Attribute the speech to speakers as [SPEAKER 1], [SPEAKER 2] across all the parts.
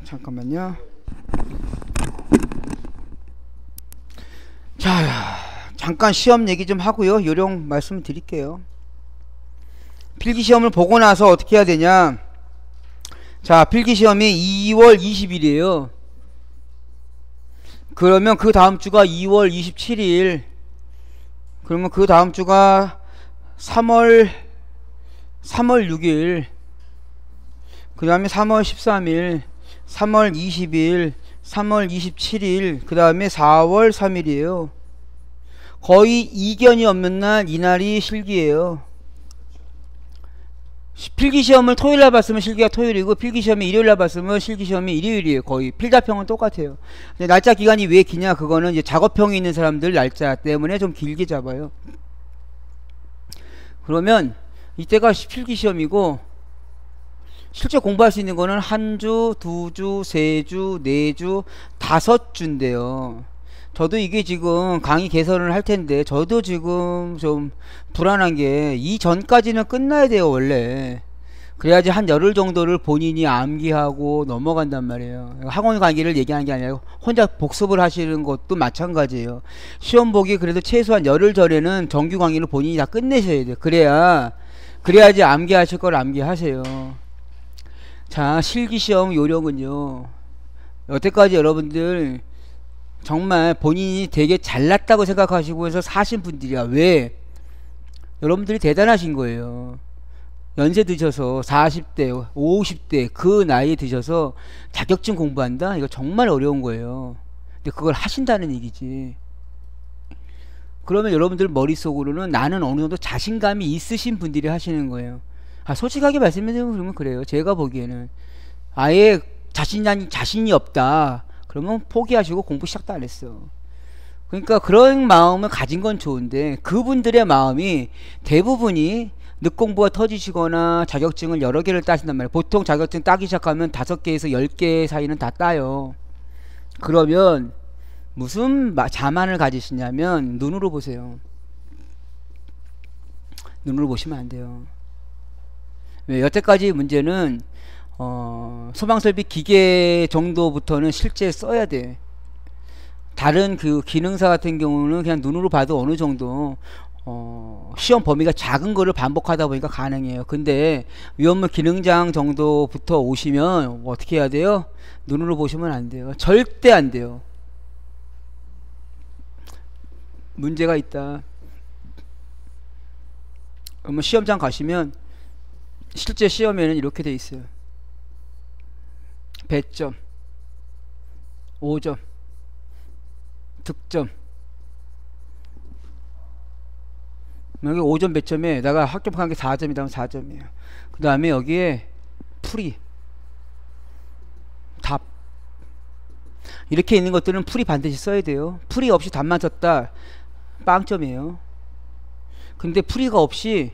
[SPEAKER 1] 잠깐만요. 자, 잠깐 시험 얘기 좀 하고요. 요령 말씀 드릴게요. 필기시험을 보고 나서 어떻게 해야 되냐. 자, 필기시험이 2월 20일이에요. 그러면 그 다음 주가 2월 27일. 그러면 그 다음 주가 3월 6일. 그 다음에 3월 13일, 3월 20일, 3월 27일, 그 다음에 4월 3일이에요. 거의 이견이 없는 날, 이날이 실기예요. 필기시험을 토요일날 봤으면 실기가 토요일이고, 필기시험이 일요일날 봤으면 실기시험이 일요일이에요. 거의 필답형은 똑같아요. 근데 날짜 기간이 왜 기냐, 그거는 이제 작업형이 있는 사람들 날짜 때문에 좀 길게 잡아요. 그러면 이때가 필기시험이고, 실제 공부할 수 있는 거는 한 주, 두 주, 세 주, 네 주, 5주인데요. 저도 이게 지금 강의 개설을 할 텐데, 저도 지금 좀 불안한 게, 이전까지는 끝나야 돼요, 원래. 그래야지 한 열흘 정도를 본인이 암기하고 넘어간단 말이에요. 학원 강의를 얘기하는 게 아니라 혼자 복습을 하시는 것도 마찬가지예요. 시험 보기 그래도 최소한 열흘 전에는 정규 강의를 본인이 다 끝내셔야 돼요. 그래야지 암기하실 걸 암기하세요. 자, 실기시험 요령은요, 여태까지 여러분들 정말 본인이 되게 잘났다고 생각하시고 해서 사신 분들이야. 왜? 여러분들이 대단하신 거예요. 연세 드셔서 40대 50대 그 나이에 드셔서 자격증 공부한다? 이거 정말 어려운 거예요. 근데 그걸 하신다는 얘기지. 그러면 여러분들 머릿속으로는 나는 어느 정도 자신감이 있으신 분들이 하시는 거예요. 솔직하게 말씀드리면 그러면 그래요. 제가 보기에는 아예 자신이 없다. 그러면 포기하시고 공부 시작도 안 했어. 그러니까 그런 마음을 가진 건 좋은데, 그분들의 마음이 대부분이 늦공부가 터지시거나 자격증을 여러 개를 따신단 말이에요. 보통 자격증 따기 시작하면 5개에서 10개 사이는 다 따요. 그러면 무슨 자만을 가지시냐면, 눈으로 보세요. 눈으로 보시면 안 돼요. 왜? 여태까지 문제는 소방설비 기계 정도부터는 실제 써야 돼. 다른 그 기능사 같은 경우는 그냥 눈으로 봐도 어느 정도 시험 범위가 작은 거를 반복하다 보니까 가능해요. 근데 위험물 기능장 정도부터 오시면 어떻게 해야 돼요? 눈으로 보시면 안 돼요. 절대 안 돼요. 문제가 있다. 그러면 시험장 가시면 실제 시험에는 이렇게 돼 있어요. 배점, 5점, 득점. 여기 5점 배점에다가 합격한 게 4점이다. 4점이에요. 그 다음에 여기에 풀이, 답. 이렇게 있는 것들은 풀이 반드시 써야 돼요. 풀이 없이 답만 썼다, 빵점이에요. 근데 풀이가 없이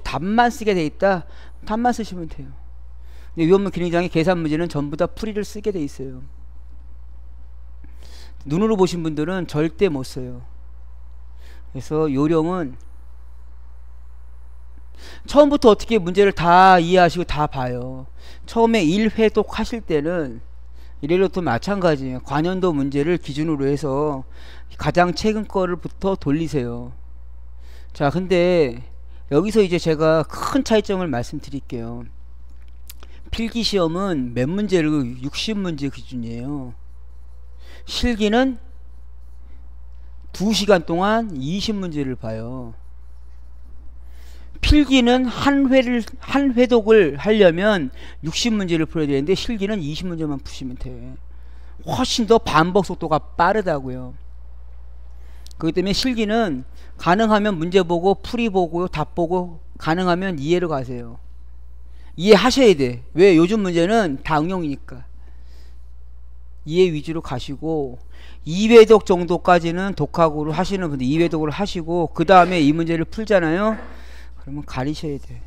[SPEAKER 1] 답만 쓰게 돼 있다, 답만 쓰시면 돼요. 근데 위험물 기능장의 계산 문제는 전부 다 풀이를 쓰게 돼 있어요. 눈으로 보신 분들은 절대 못 써요. 그래서 요령은 처음부터 어떻게 문제를 다 이해하시고 다 봐요. 처음에 1회독 하실 때는 이래로도 마찬가지예요. 관연도 문제를 기준으로 해서 가장 최근 거를부터 돌리세요. 자, 근데 여기서 이제 제가 큰 차이점을 말씀드릴게요. 필기시험은 몇 문제를 60문제 기준이에요. 실기는 2시간 동안 20문제를 봐요. 필기는 한 회독을 하려면 60문제를 풀어야 되는데, 실기는 20문제만 푸시면 돼. 훨씬 더 반복 속도가 빠르다고요. 그렇기 때문에 실기는 가능하면 문제 보고 풀이 보고 답 보고, 가능하면 이해로 가세요. 이해하셔야 돼. 왜? 요즘 문제는 다 응용이니까. 이해 위주로 가시고, 2회독 정도까지는 독학으로 하시는 분들 2회독을 하시고, 그 다음에 이 문제를 풀잖아요. 그러면 가리셔야 돼.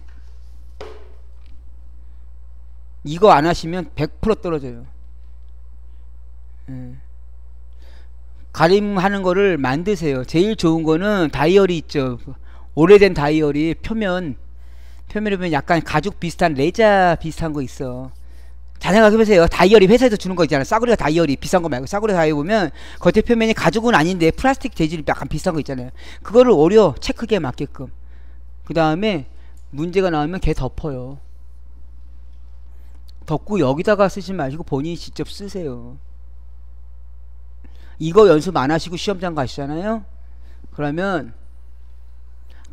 [SPEAKER 1] 이거 안 하시면 100% 떨어져요. 가림하는 거를 만드세요. 제일 좋은 거는 다이어리 있죠. 오래된 다이어리 표면 표면에 보면 약간 가죽 비슷한 레자 비슷한 거 있어. 잘 생각해보세요. 다이어리 회사에서 주는 거 있잖아요. 싸구려 다이어리, 비싼 거 말고 싸구려 다이어리 보면 겉에 표면이 가죽은 아닌데 플라스틱 재질이 약간 비슷한 거 있잖아요. 그거를 오려 체크기에 맞게끔. 그 다음에 문제가 나오면 걔 덮어요. 덮고 여기다가 쓰지 마시고 본인이 직접 쓰세요. 이거 연습 안 하시고 시험장 가시잖아요. 그러면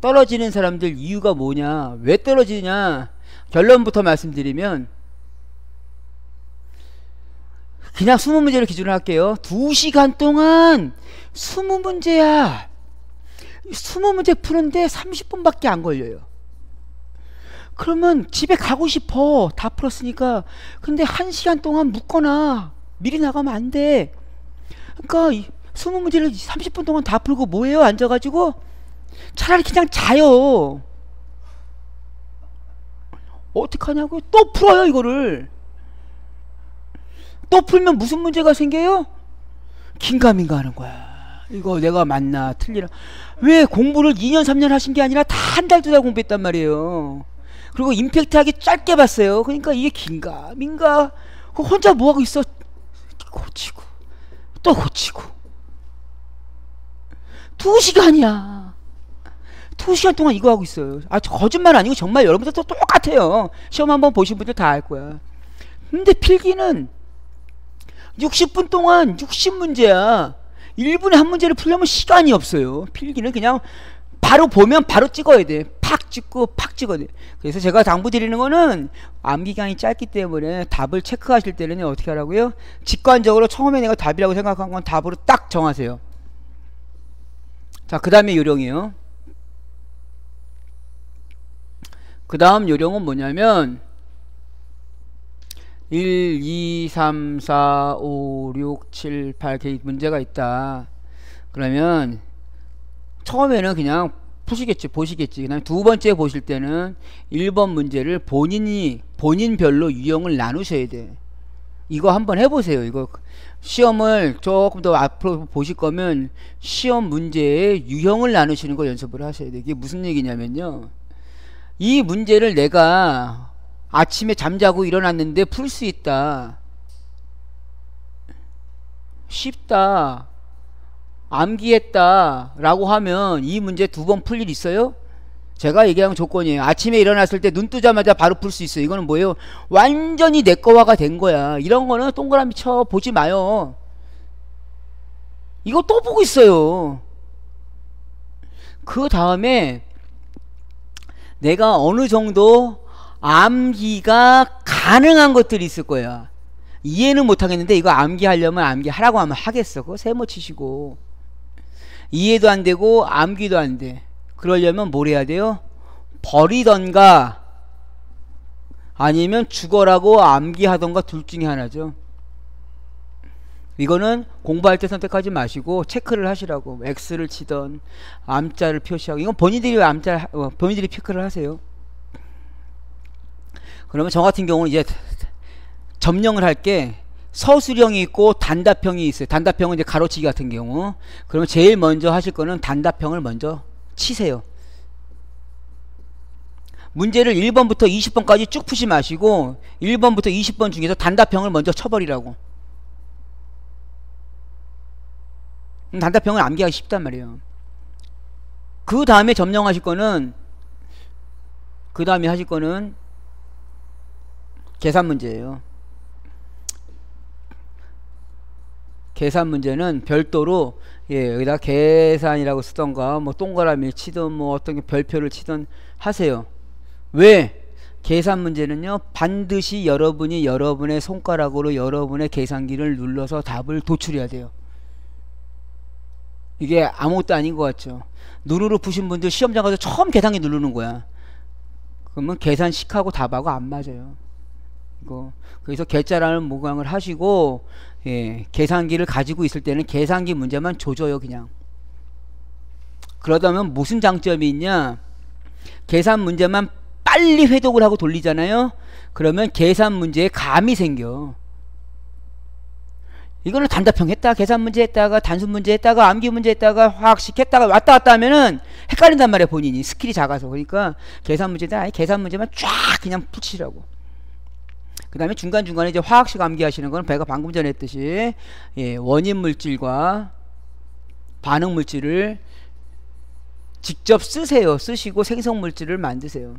[SPEAKER 1] 떨어지는 사람들 이유가 뭐냐, 왜 떨어지냐, 결론부터 말씀드리면 그냥 20문제를 기준으로 할게요. 2시간 동안 20문제야. 20문제 푸는데 30분밖에 안 걸려요. 그러면 집에 가고 싶어. 다 풀었으니까. 근데 1시간 동안 묵거나 미리 나가면 안 돼. 그러니까 20문제를 30분 동안 다 풀고 뭐해요? 앉아가지고 차라리 그냥 자요. 어떡하냐고요? 또 풀어요 이거를. 또 풀면 무슨 문제가 생겨요? 긴가민가 하는 거야. 이거 내가 맞나 틀리나. 왜 공부를 2년 3년 하신 게 아니라 다 한 달 2달 공부했단 말이에요. 그리고 임팩트하게 짧게 봤어요. 그러니까 이게 긴가민가. 혼자 뭐하고 있어? 고치고 또 고치고. 2시간이야 2시간 동안 이거 하고 있어요. 아, 거짓말 아니고 정말 여러분들도 똑같아요. 시험 한번 보신 분들 다 알 거야. 근데 필기는 60분 동안 60문제야. 1분에 한 문제를 풀려면 시간이 없어요. 필기는 그냥 바로 보면 바로 찍어야 돼. 팍 찍고 팍 찍어야 돼. 그래서 제가 당부드리는 거는 암기간이 짧기 때문에 답을 체크하실 때는 어떻게 하라고요? 직관적으로 처음에 내가 답이라고 생각한 건 답으로 딱 정하세요. 자, 그 다음에 요령이에요. 그 다음 요령은 뭐냐면 1, 2, 3, 4, 5, 6, 7, 8 이렇게 문제가 있다. 그러면 처음에는 그냥 푸시겠지, 보시겠지. 그다음에 두 번째 보실 때는 1번 문제를 본인별로 유형을 나누셔야 돼. 이거 한번 해보세요. 이거 시험을 조금 더 앞으로 보실 거면 시험 문제의 유형을 나누시는 거 연습을 하셔야 돼. 이게 무슨 얘기냐면요, 이 문제를 내가 아침에 잠자고 일어났는데 풀 수 있다, 쉽다, 암기했다 라고 하면 이 문제 2번 풀 일 있어요? 제가 얘기한 조건이에요. 아침에 일어났을 때 눈 뜨자마자 바로 풀 수 있어요. 이거는 뭐예요? 완전히 내 거화가 된 거야. 이런 거는 동그라미 쳐 보지 마요. 이거 또 보고 있어요. 그 다음에 내가 어느 정도 암기가 가능한 것들이 있을 거야. 이해는 못하겠는데 이거 암기하려면 암기하라고 하면 하겠어. 그거 세모 치시고. 이해도 안 되고 암기도 안 돼. 그러려면 뭘 해야 돼요? 버리던가 아니면 죽어라고 암기하던가 둘 중에 하나죠. 이거는 공부할 때 선택하지 마시고 체크를 하시라고. X를 치던 암자를 표시하고. 이건 본인들이 본인들이 체크를 하세요. 그러면 저 같은 경우는 이제 점령을 할 게 서술형이 있고 단답형이 있어요. 단답형은 이제 가로치기 같은 경우. 그러면 제일 먼저 하실 거는 단답형을 먼저 치세요. 문제를 1번부터 20번까지 쭉 푸지 마시고 1번부터 20번 중에서 단답형을 먼저 쳐버리라고. 단답형은 암기하기 쉽단 말이에요. 그 다음에 점령하실 거는, 그 다음에 하실 거는 계산 문제예요. 계산 문제는 별도로, 여기다 계산이라고 쓰던가 뭐 동그라미 치든 뭐 어떤 별표를 치든 하세요. 왜? 계산 문제는요, 반드시 여러분이 여러분의 손가락으로 여러분의 계산기를 눌러서 답을 도출해야 돼요. 이게 아무것도 아닌 것 같죠. 눈으로 푸신 분들 시험장 가서 처음 계산기 누르는 거야. 그러면 계산식하고 답하고 안 맞아요. 이거 그래서 개짜라는 모강을 하시고, 계산기를 가지고 있을 때는 계산기 문제만 조져요. 그냥. 그러다면 무슨 장점이 있냐, 계산 문제만 빨리 회독을 하고 돌리잖아요. 그러면 계산 문제에 감이 생겨. 이거는 단답형 했다, 계산 문제 했다가, 단순 문제 했다가, 암기 문제 했다가, 화학식 했다가, 왔다 갔다 하면은 헷갈린단 말이야, 본인이. 스킬이 작아서. 그러니까 계산 문제다, 아니, 계산 문제만 쫙 그냥 붙이라고. 그 다음에 중간중간에 이제 화학식 암기하시는 건 배가 방금 전에 했듯이, 예, 원인 물질과 반응 물질을 직접 쓰세요. 쓰시고 생성 물질을 만드세요.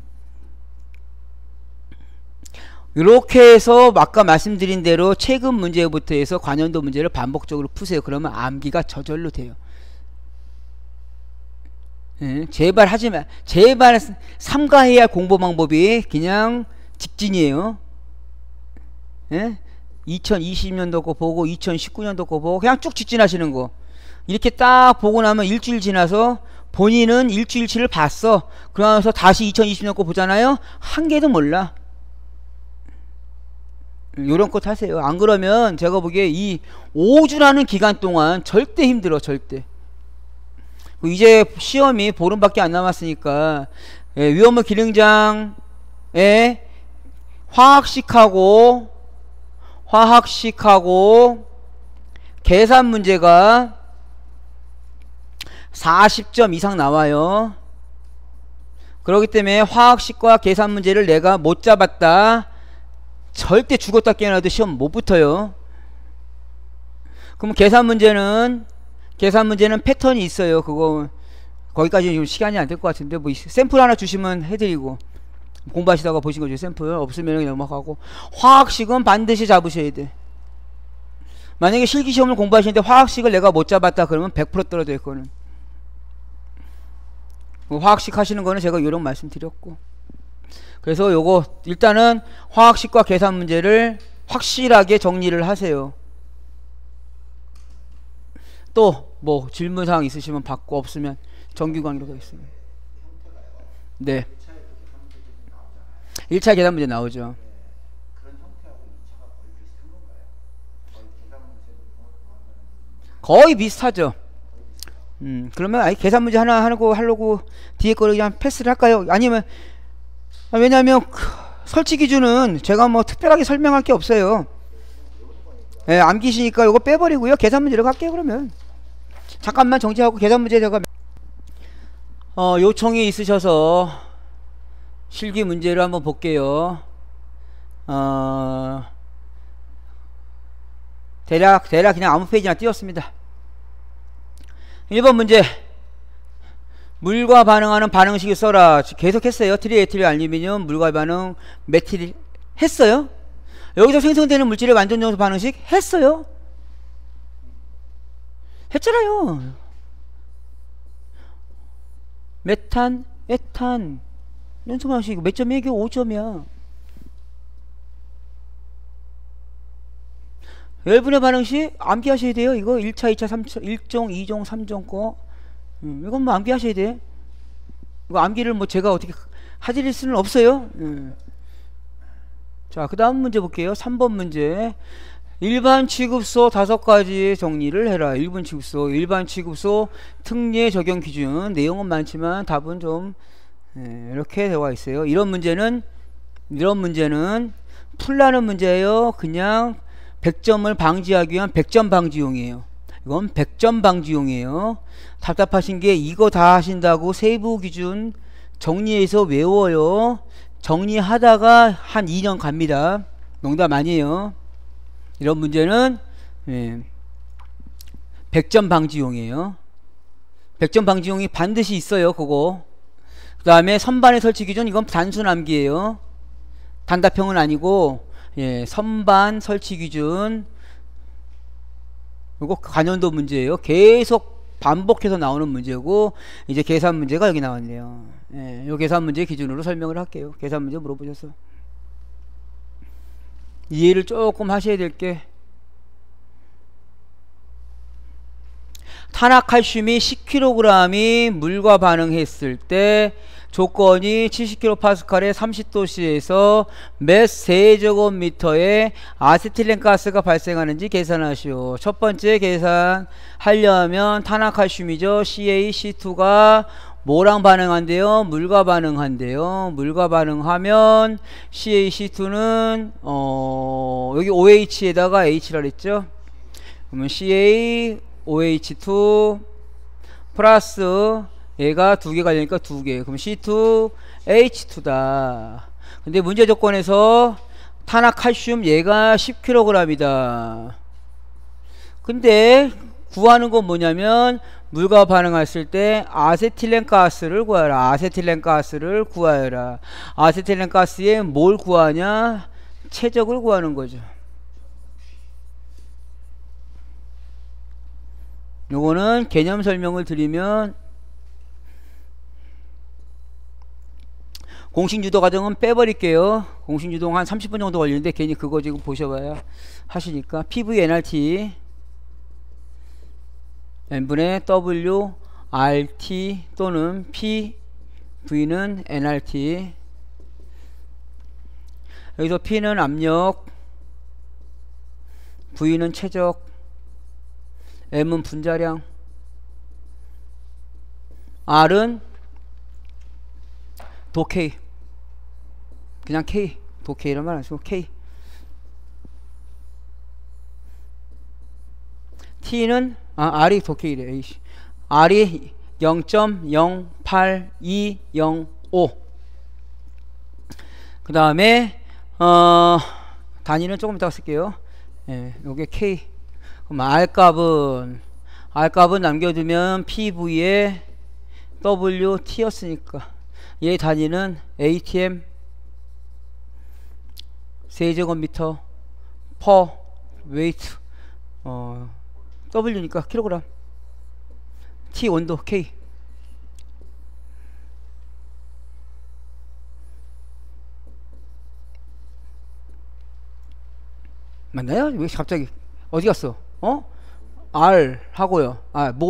[SPEAKER 1] 이렇게 해서 아까 말씀드린 대로 최근 문제부터 해서 관연도 문제를 반복적으로 푸세요. 그러면 암기가 저절로 돼요. 예, 제발 하지마. 제발 삼가해야 할 공부 방법이 그냥 직진이에요. 예? 2020년도 거 보고 2019년도 거 보고 그냥 쭉 직진하시는 거. 이렇게 딱 보고 나면 일주일 지나서 본인은 일주일치를 봤어. 그러면서 다시 2020년 거 보잖아요. 한 개도 몰라. 요런 것 하세요. 안 그러면 제가 보기에 이 5주라는 기간 동안 절대 힘들어. 절대. 이제 시험이 보름밖에 안 남았으니까, 예, 위험물 기능장에 화학식하고 계산 문제가 40점 이상 나와요. 그렇기 때문에 화학식과 계산 문제를 내가 못 잡았다, 절대 죽었다 깨어나도 시험 못 붙어요. 그럼 계산 문제는 패턴이 있어요. 그거 거기까지 좀 시간이 안 될 것 같은데 뭐 샘플 하나 주시면 해드리고, 공부하시다가 보신 거죠. 샘플 없으면 넘어가고. 화학식은 반드시 잡으셔야 돼. 만약에 실기시험을 공부하시는데 화학식을 내가 못 잡았다 그러면 100% 떨어져요. 그거는. 화학식 하시는 거는 제가 요런 말씀 드렸고, 그래서 요거 일단은 화학식과 계산 문제를 확실하게 정리를 하세요. 또 뭐 질문사항 있으시면 받고, 없으면 정규 강의로 가겠습니다. 네, 1차 계산 문제 나오죠. 거의 비슷하죠. 그러면 아니 계산 문제 하나 하려고 뒤에 거를 그냥 패스를 할까요? 아니면, 왜냐면 설치 기준은 제가 뭐 특별하게 설명할 게 없어요. 예, 암기시니까 이거 빼버리고요. 계산 문제로 갈게요. 그러면 잠깐만 정지하고 계산 문제 제가 요청이 있으셔서 실기 문제를 한번 볼게요. 대략 그냥 아무 페이지나 띄웠습니다. 1번 문제, 물과 반응하는 반응식을 써라. 계속 했어요. 트리에틸 알루미늄 물과 반응 메틸 했어요. 여기서 생성되는 물질의 완전정수 반응식 했어요. 했잖아요. 메탄, 에탄 연소 방식 몇 점이야? 이게 5점이야. 열분의 반응식 암기하셔야 돼요. 이거 1차, 2차, 3차, 1종, 2종, 3종 거. 이건 뭐 암기하셔야 돼. 이거 암기를 뭐 제가 어떻게 하실 수는 없어요. 자, 그 다음 문제 볼게요. 3번 문제. 일반 취급소 5가지 정리를 해라. 일반 취급소 특례 적용 기준. 내용은 많지만 답은 좀 이렇게 되어 있어요. 이런 문제는 풀라는 문제예요. 그냥 100점을 방지하기 위한 100점 방지용이에요. 이건 100점 방지용이에요. 답답하신 게 이거 다 하신다고 세부 기준 정리해서 외워요. 정리하다가 한 2년 갑니다. 농담 아니에요. 이런 문제는 100점 방지용이에요. 100점 방지용이 반드시 있어요. 그거. 그 다음에 선반의 설치 기준, 이건 단순 암기예요. 단답형은 아니고, 선반 설치 기준, 이거 관연도 문제예요. 계속 반복해서 나오는 문제고, 이제 계산 문제가 여기 나왔네요. 요 계산 문제 기준으로 설명을 할게요. 계산 문제 물어보셔서 이해를 조금 하셔야 될 게, 탄화칼슘이 10kg이 물과 반응했을 때 조건이 70kPa에 30도씨에서 몇 세제곱미터의 아세틸렌 가스가 발생하는지 계산하시오. 첫 번째 계산하려면 탄화칼슘이죠. CaC2가 뭐랑 반응한대요? 물과 반응한대요. 물과 반응하면 CaC2는 여기 OH에다가 H라 그랬죠. 그러면 CaOH2 플러스 얘가 두 개 갈리니까 두 개. 그럼 C2H2다. 근데 문제 조건에서 탄화칼슘 얘가 10kg이다. 근데 구하는 건 뭐냐면 물과 반응했을 때 아세틸렌 가스를 구하라. 아세틸렌 가스를 구하여라. 아세틸렌 가스에 뭘 구하냐? 최적을 구하는 거죠. 요거는 개념 설명을 드리면 공식유도 과정은 빼버릴게요. 공식유도 한 30분 정도 걸리는데 괜히 그거 지금 보셔봐야 하시니까 PVNRT n분의 W RT 또는 PV는 nRT. 여기서 P는 압력, V는 최적, M은 분자량, R은 도K. 그냥 K. 도K 이런 말 안 쓰고 K. T는 R이 도K이래. R이 0.08205. 그 다음에 단위는 조금 이따가 쓸게요. 예, 요게 K. 그럼 R값은 남겨두면 PV에 WT였으니까 얘 단위는 ATM 세제곱미터 per weight. W니까 킬로그램. T 온도 K. 맞나요? 왜 갑자기 어디 갔어? R 하고요.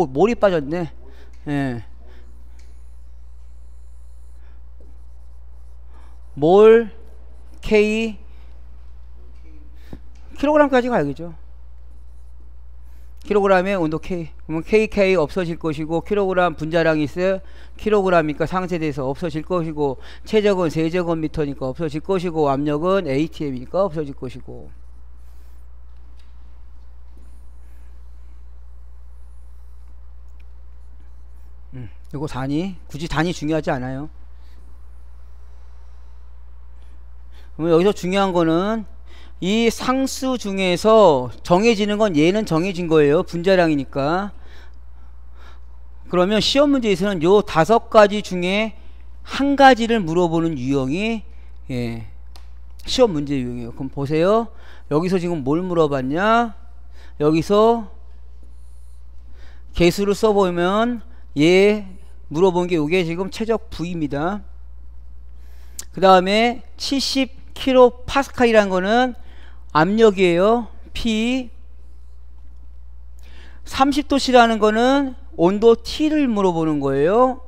[SPEAKER 1] 몰이 빠졌네. 예. 몰 K 킬로그램까지 가야겠죠. 킬로그램의 온도 K. 그러면 KK 없어질 것이고 킬로그램 분자량이 있어요. 킬로그램이니까 상쇄돼서 없어질 것이고 최적은 세제곱미터니까 없어질 것이고 압력은 ATM이니까 없어질 것이고. 요거 단위 굳이 단위 중요하지 않아요. 그러면 여기서 중요한 거는 이 상수 중에서 정해지는 건 얘는 정해진 거예요. 분자량이니까. 그러면 시험 문제에서는 요 5가지 중에 한 가지를 물어보는 유형이 시험 문제 유형이에요. 그럼 보세요. 여기서 지금 뭘 물어봤냐? 여기서 개수를 써보면 얘 물어본 게 요게 지금 최적 V입니다. 그 다음에 70kPa이라는 거는 압력이에요. P. 30도씨라는 거는 온도 T를 물어보는 거예요.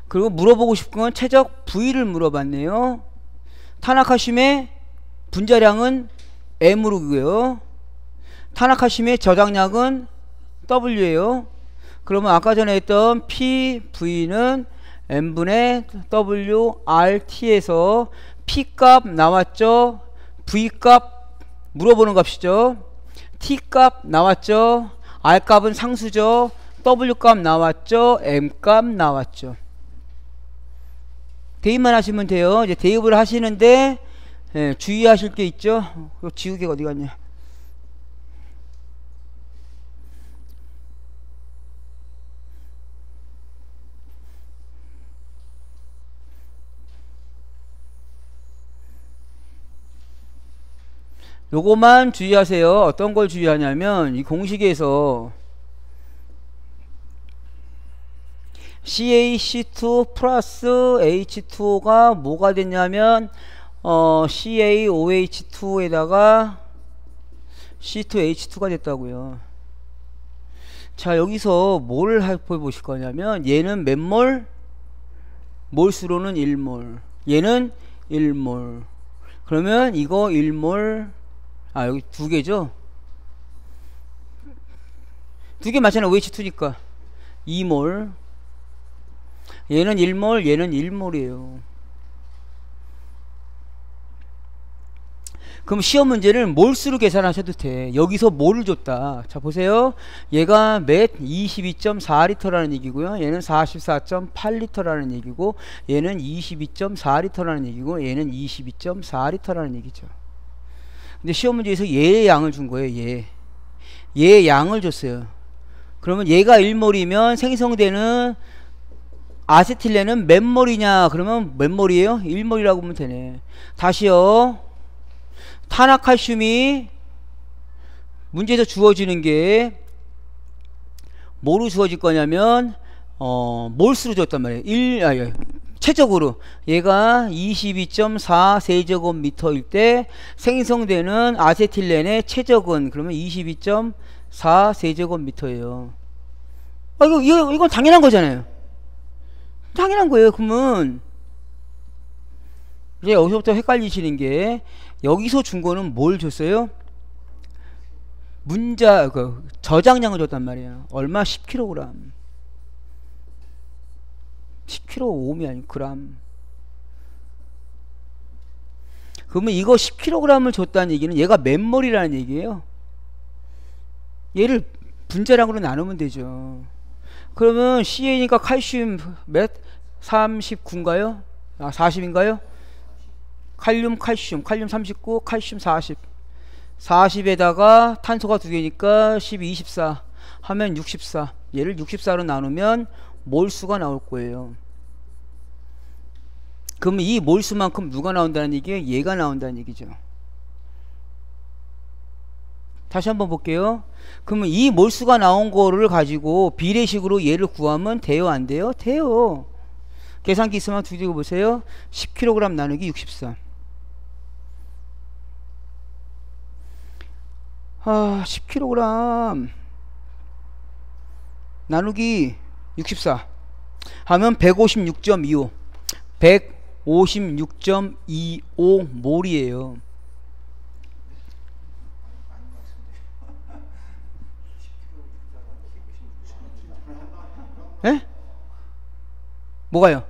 [SPEAKER 1] 그리고 물어보고 싶은 건 최적 V를 물어봤네요. 탄화칼슘의 분자량은 M으로고요. 탄화칼슘의 저장량은 W예요. 그러면 아까 전에 했던 PV는 M분의 WRT에서 P값 나왔죠. V값 물어보는 값이죠. T값 나왔죠. R값은 상수죠. W값 나왔죠. M값 나왔죠. 대입만 하시면 돼요. 이제 대입을 하시는데 주의하실 게 있죠. 지우개가 어디 갔냐. 요거만 주의하세요. 어떤 걸 주의하냐면 이 공식에서 CaC2 플러스 H2O가 뭐가 됐냐면 CaOH2에다가 C2H2가 됐다고요. 자, 여기서 뭘 해보실 거냐면 얘는 몇 몰? 몰수로는 1몰. 얘는 1몰. 그러면 이거 1몰. 여기 두 개죠? 두 개 맞잖아. OH2니까 2몰. 얘는 1몰, 얘는 1몰이에요. 그럼 시험 문제를 몰수로 계산하셔도 돼. 여기서 뭐를 줬다. 자, 보세요. 얘가 몇 22.4리터라는 얘기고요. 얘는 44.8리터라는 얘기고, 얘는 22.4리터라는 얘기고, 얘는 22.4리터라는 얘기죠. 근데 시험 문제에서 얘의 양을 준 거예요. 얘의 양을 줬어요. 그러면 얘가 1몰이면 생성되는 아세틸렌은 몇 몰이냐? 그러면 몇 몰이에요? 1몰이라고 보면 되네. 다시요. 탄화칼슘이 문제에서 주어지는 게 뭐로 주어질 거냐면 몰수로 줬단 말이에요. 최적으로 얘가 22.4 세제곱미터일 때 생성되는 아세틸렌의 최적은 그러면 22.4 세제곱미터예요. 이건 당연한 거잖아요. 당연한 거예요. 그러면 이제 여기서부터 헷갈리시는 게, 여기서 준 거는 뭘 줬어요? 저장량을 줬단 말이에요. 얼마? 10kg. 10kg 옴이 아니고 그람. 그러면 이거 10kg을 줬다는 얘기는 얘가 몇 몰이라는 얘기예요. 얘를 분자량으로 나누면 되죠. 그러면 CA니까 칼슘 몇? 39인가요? 40인가요? 칼륨 39, 칼슘 40. 40에다가 탄소가 2개니까 12, 24 하면 64. 얘를 64로 나누면 몰수가 나올 거예요. 그러면 이 몰수만큼 누가 나온다는 얘기예요? 얘가 나온다는 얘기죠. 다시 한번 볼게요. 그러면 이 몰수가 나온 거를 가지고 비례식으로 얘를 구하면 돼요, 안 돼요? 돼요. 계산기 있으면 두드려 보세요. 10kg 나누기 64. 10kg 나누기 64 하면 156.25 156.25 몰이에요. 에? 뭐가요?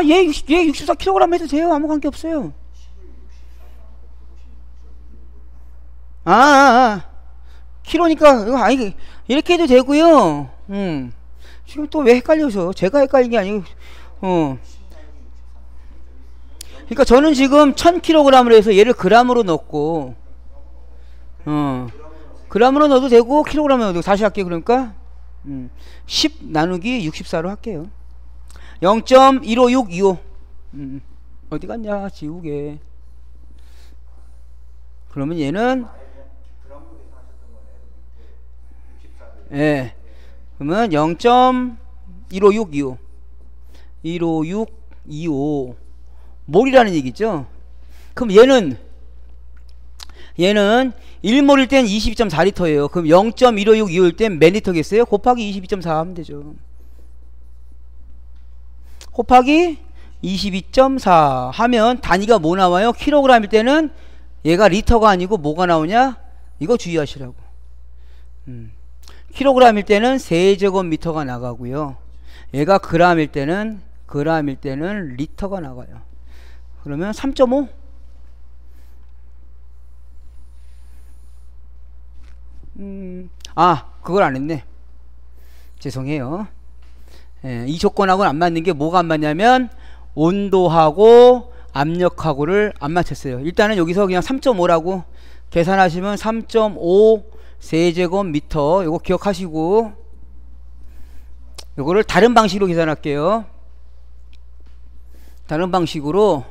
[SPEAKER 1] 얘 64kg 해도 돼요. 아무 관계 없어요. 키로니까 이렇게 해도 되고요. 지금 또 왜 헷갈려서? 제가 헷갈린 게 아니고, 그러니까 저는 지금 1000kg을 해서 얘를 g으로 넣고, g으로 넣어도 되고 킬로그램 넣어도 되고. 다시 할게요. 그러니까 10 나누기 64로 할게요. 0.15625. 어디 갔냐 지우개. 그러면 얘는 그러면 0.15625 15625 몰이라는 얘기죠. 그럼 얘는 1몰일 땐 22.4리터예요. 그럼 0.15625일 땐 몇 리터겠어요? 곱하기 22.4 하면 되죠. 곱하기 22.4 하면 단위가 뭐 나와요? 킬로그램일 때는 얘가 리터가 아니고 뭐가 나오냐? 이거 주의하시라고. 킬로그램일 때는 세제곱미터가 나가고요. 얘가 그램일 때는 리터가 나가요. 그러면 3.5? 그걸 안 했네. 죄송해요. 이 조건하고는 안 맞는 게 뭐가 안 맞냐면 온도하고 압력하고를 안 맞췄어요. 일단은 여기서 그냥 3.5라고 계산하시면 3.5 세제곱미터 요거 기억하시고, 요거를 다른 방식으로 계산할게요. 다른 방식으로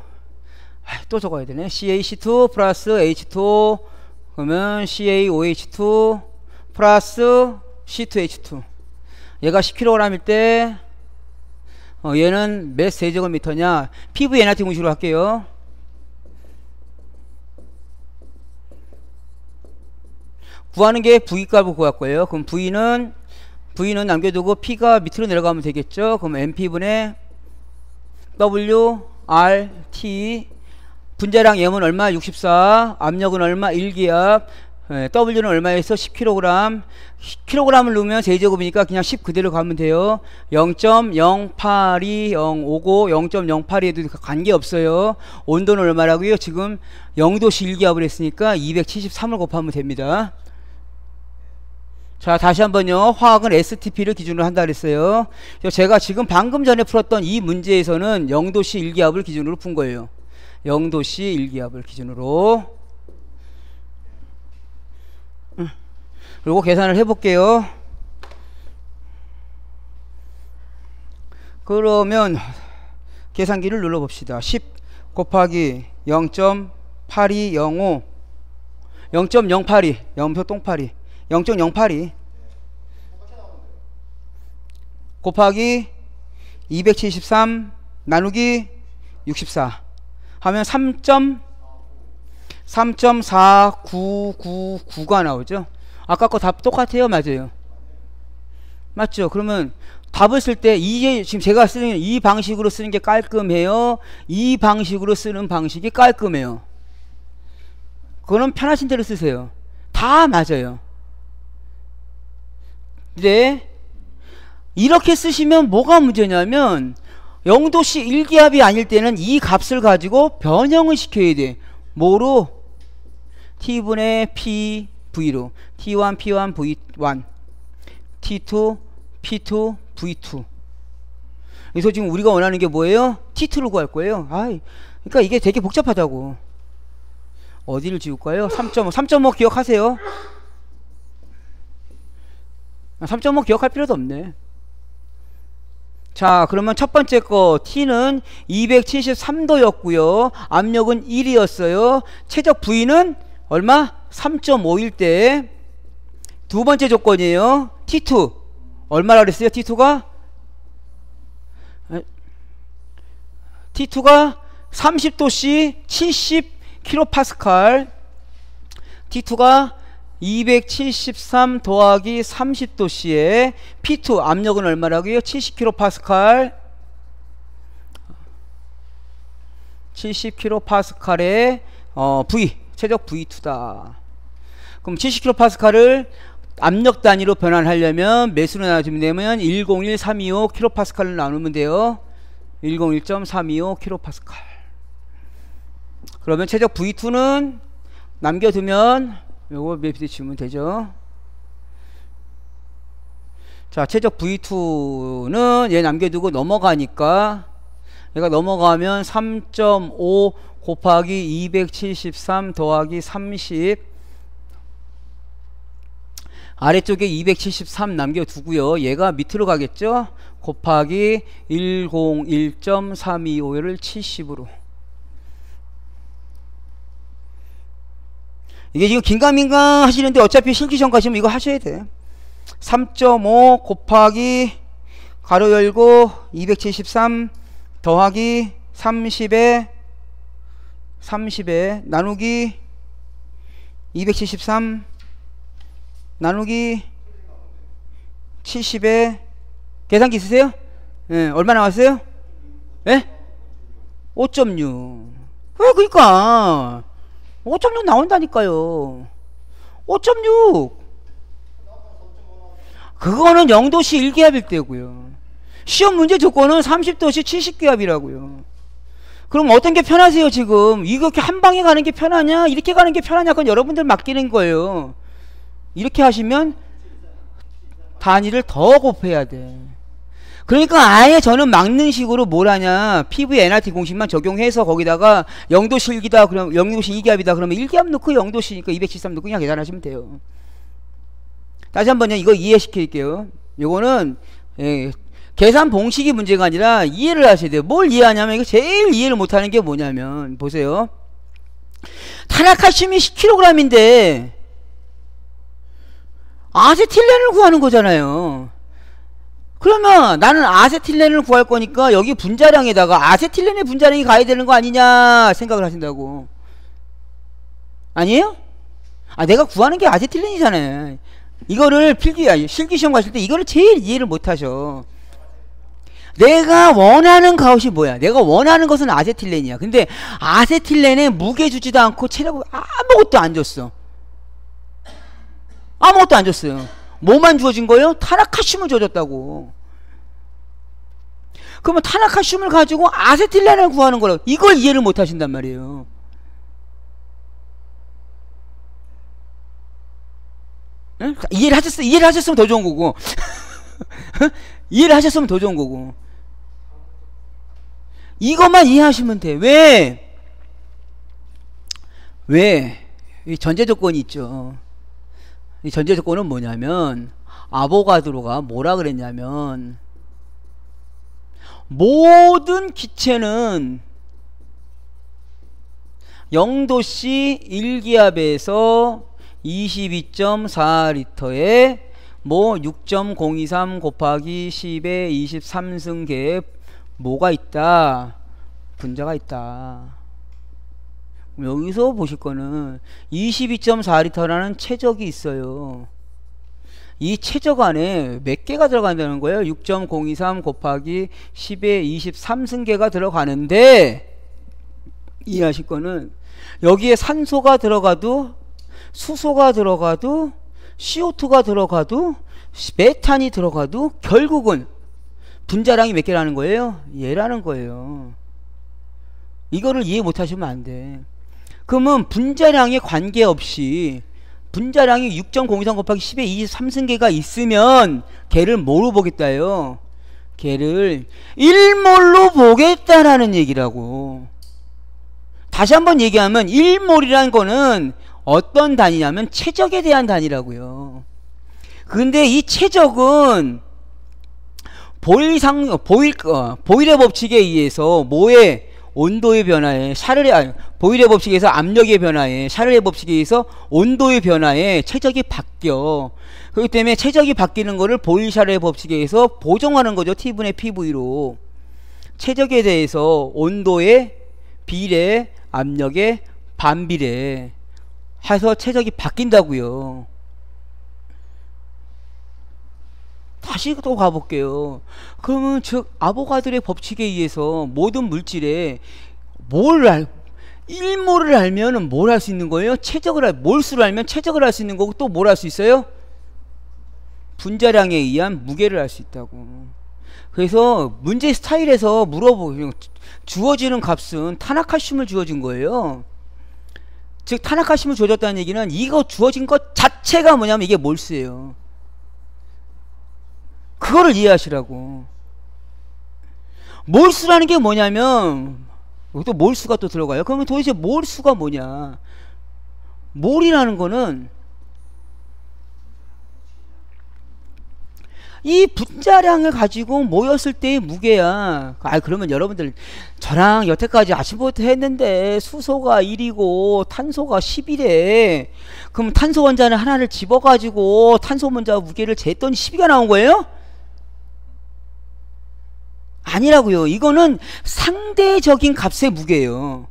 [SPEAKER 1] 또 적어야 되네. CaC2 플러스 H2 그러면 CaOH2 플러스 C2H2. 얘가 10kg일 때 얘는 몇 세제곱미터냐? PV-nRT 공식으로 할게요. 구하는 게 V값을 구할 거예요. 그럼 V는 남겨두고 P가 밑으로 내려가면 되겠죠. 그럼 NP분의 WRT. 분자량 M은 얼마? 64. 압력은 얼마? 1기압. W는 얼마에서 10kg. kg을 넣으면 세제곱이니까 그냥 10 그대로 가면 돼요. 0.082050 0.08에도 관계없어요. 온도는 얼마라고요? 지금 0도씨 1기압을 했으니까 273을 곱하면 됩니다. 자, 다시 한번요. 화학은 STP를 기준으로 한다 그랬어요. 제가 지금 방금 전에 풀었던 이 문제에서는 0도씨 1기압을 기준으로 푼 거예요. 0도씨 1기압을 기준으로. 그리고 계산을 해볼게요. 그러면 계산기를 눌러봅시다. 10 곱하기 0.8205 0.082 0표 똥파리 0.082 곱하기 273 나누기 64 하면 3.4999가 나오죠. 아까 거 답 똑같아요. 맞아요. 맞죠? 그러면 답을 쓸 때 이게 지금 제가 쓰는 이 방식으로 쓰는 게 깔끔해요? 이 방식으로 쓰는 방식이 깔끔해요? 그거는 편하신 대로 쓰세요. 다 맞아요. 근데 이렇게 쓰시면 뭐가 문제냐면 0도씨 1기압이 아닐 때는 이 값을 가지고 변형을 시켜야 돼. 뭐로? T분의 P, V로. T1, P1, V1 T2, P2, V2. 그래서 지금 우리가 원하는 게 뭐예요? T2를 구할 거예요. 그러니까 이게 되게 복잡하다고. 어디를 지울까요? 3.5. 3.5 기억하세요. 3.5 기억할 필요도 없네. 자, 그러면 첫 번째 거 T는 273도였고요. 압력은 1이었어요. 최적 V는 얼마? 3.5일 때. 두 번째 조건이에요. T2 얼마라 그랬어요? T2가 30도씨 70kPa. T2가 273 더하기 30도씨에 P2 압력은 얼마라고요? 70kPa. 70kPa에 V 최적 V2다. 그럼 70kPa를 압력 단위로 변환하려면 몇으로 나눠주면 되면 101325kPa를 나누면 돼요. 101.325kPa. 그러면 최적 V2는 남겨두면 요거 몇 비치면 되죠. 자, 최적 V2는 얘 남겨두고 넘어가니까 얘가 넘어가면 3.5 곱하기 273 더하기 30 아래쪽에 273 남겨두고요. 얘가 밑으로 가겠죠. 곱하기 101.325를 70으로. 이게 지금 긴가민가 하시는데 어차피 실기시험 가시면 이거 하셔야 돼. 3.5 곱하기 가로 열고 273 더하기 30에 나누기 273 나누기 70에 계산기 있으세요? 예, 얼마 나왔어요? 예? 5.6. 그러니까 5.6 나온다니까요. 5.6 그거는 0도씨 1기압일 때고요. 시험 문제 조건은 30도씨 70기압이라고요. 그럼 어떤 게 편하세요? 지금 이렇게 한 방에 가는 게 편하냐 이렇게 가는 게 편하냐 그건 여러분들 맡기는 거예요. 이렇게 하시면 단위를 더 곱해야 돼. 그러니까 아예 저는 막는 식으로 뭘 하냐 PV NRT 공식만 적용해서 거기다가 0도씨 1기다 그럼 0도씨 2기압이다 그러면 1기압 넣고 0도씨니까 273 넣고 그냥 계산하시면 돼요. 다시 한번요 이거 이해시킬게요. 요거는 계산 봉식이 문제가 아니라 이해를 하셔야 돼요. 뭘 이해하냐면 이거 제일 이해를 못하는 게 뭐냐면 보세요. 탄화칼슘이 10kg인데 아세틸렌을 구하는 거잖아요. 그러면 나는 아세틸렌을 구할 거니까 여기 분자량에다가 아세틸렌의 분자량이 가야 되는 거 아니냐 생각을 하신다고. 아니에요? 내가 구하는 게 아세틸렌이잖아요. 이거를 실기시험 가실 때 이거를 제일 이해를 못하셔. 내가 원하는 값이 뭐야? 내가 원하는 것은 아세틸렌이야. 근데 아세틸렌에 무게 주지도 않고 체력을 아무것도 안 줬어. 아무것도 안 줬어요. 뭐만 주어진 거예요? 탄화칼슘을 줘줬다고. 그러면 탄화칼슘을 가지고 아세틸렌을 구하는 거라고. 이걸 이해를 못 하신단 말이에요. 응? 이해를 하셨으면 더 좋은 거고. 이해를 하셨으면 더 좋은 거고. 이것만 이해하시면 돼. 왜? 이 전제 조건이 있죠. 이 전제 조건은 뭐냐면, 아보가드로가 뭐라 그랬냐면, 모든 기체는 0도씨 1기압에서 22.4리터에 뭐 6.023 곱하기 10의 23승계에 뭐가 있다? 분자가 있다. 여기서 보실 거는 22.4리터라는 최적이 있어요. 이 최적 안에 몇 개가 들어간다는 거예요? 6.023 곱하기 10의 23승계가 들어가는데, 이해하실 거는 여기에 산소가 들어가도 수소가 들어가도 CO2가 들어가도 메탄이 들어가도 결국은 분자량이 몇 개라는 거예요? 얘라는 거예요. 이거를 이해 못 하시면 안 돼. 그러면 분자량에 관계없이 분자량이 6.023 곱하기 10의 23승계가 있으면 걔를 뭐로 보겠다요? 걔를 1몰로 보겠다라는 얘기라고. 다시 한번 얘기하면 1몰이라는 거는 어떤 단위냐면 최적에 대한 단위라고요. 근데 이 최적은 보일의 법칙에 의해서 뭐의 온도의 변화에 보일의 법칙에서 압력의 변화에 샤를의 법칙에 의해서 온도의 변화에 최적이 바뀌어. 그렇기 때문에 최적이 바뀌는 거를 보일 샤를의 법칙에 의해서 보정하는 거죠. T분의 PV로. 최적에 대해서 온도의 비례, 압력의 반비례 해서 최적이 바뀐다고요. 다시 또 가볼게요. 그러면 즉 아보가드로의 법칙에 의해서 모든 물질에 1몰을 알면 뭘 할 수 있는 거예요? 몰수를 알면 최적을 할 수 있는 거고, 또 뭘 할 수 있어요? 분자량에 의한 무게를 알 수 있다고. 그래서 문제 스타일에서 주어지는 값은 탄화칼슘을 주어진 거예요. 즉 탄화칼슘을 주어졌다는 얘기는 이거 주어진 것 자체가 뭐냐면 이게 몰수예요. 그거를 이해하시라고. 몰수라는 게 뭐냐면, 또 몰수가 또 들어가요. 그러면 도대체 몰수가 뭐냐? 몰이라는 거는 이 분자량을 가지고 모였을 때의 무게야. 그러면 여러분들 저랑 여태까지 아침부터 했는데 수소가 1이고 탄소가 10이래. 그럼 탄소 원자는 하나를 집어가지고 탄소 원자 무게를 쟀더니 10이가 나온 거예요? 아니라고요. 이거는 상대적인 값의 무게예요.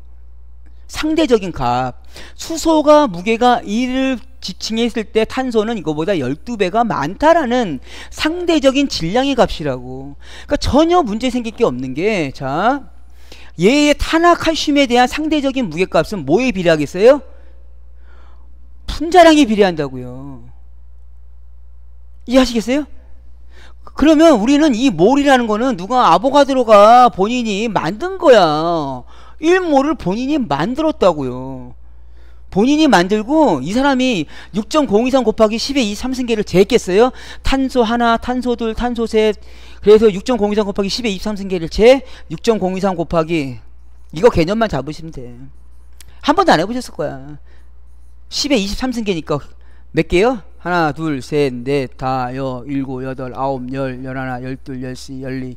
[SPEAKER 1] 상대적인 값. 수소가 무게가 1을 지칭했을 때 탄소는 이거보다 12배가 많다라는 상대적인 질량의 값이라고. 그러니까 전혀 문제 생길 게 없는 게, 자, 얘의 탄화칼슘에 대한 상대적인 무게값은 뭐에 비례하겠어요? 분자량에 비례한다고요. 이해하시겠어요? 그러면 우리는 이 몰이라는 거는 누가 아보가드로가 본인이 만든 거야. 1몰을 본인이 만들었다고요. 본인이 만들고 이 사람이 6.023 곱하기 10의 23승계를 쟀겠어요? 탄소 하나, 탄소 둘, 탄소 셋. 그래서 6.023 곱하기 10의 23승계를 재 6.023 곱하기 이거 개념만 잡으시면 돼. 한 번도 안 해보셨을 거야. 10의 23승계니까 몇 개요? 하나, 둘, 셋, 넷, 다, 일곱, 여덟, 아홉, 열, 열하나, 열둘, 열시, 열이,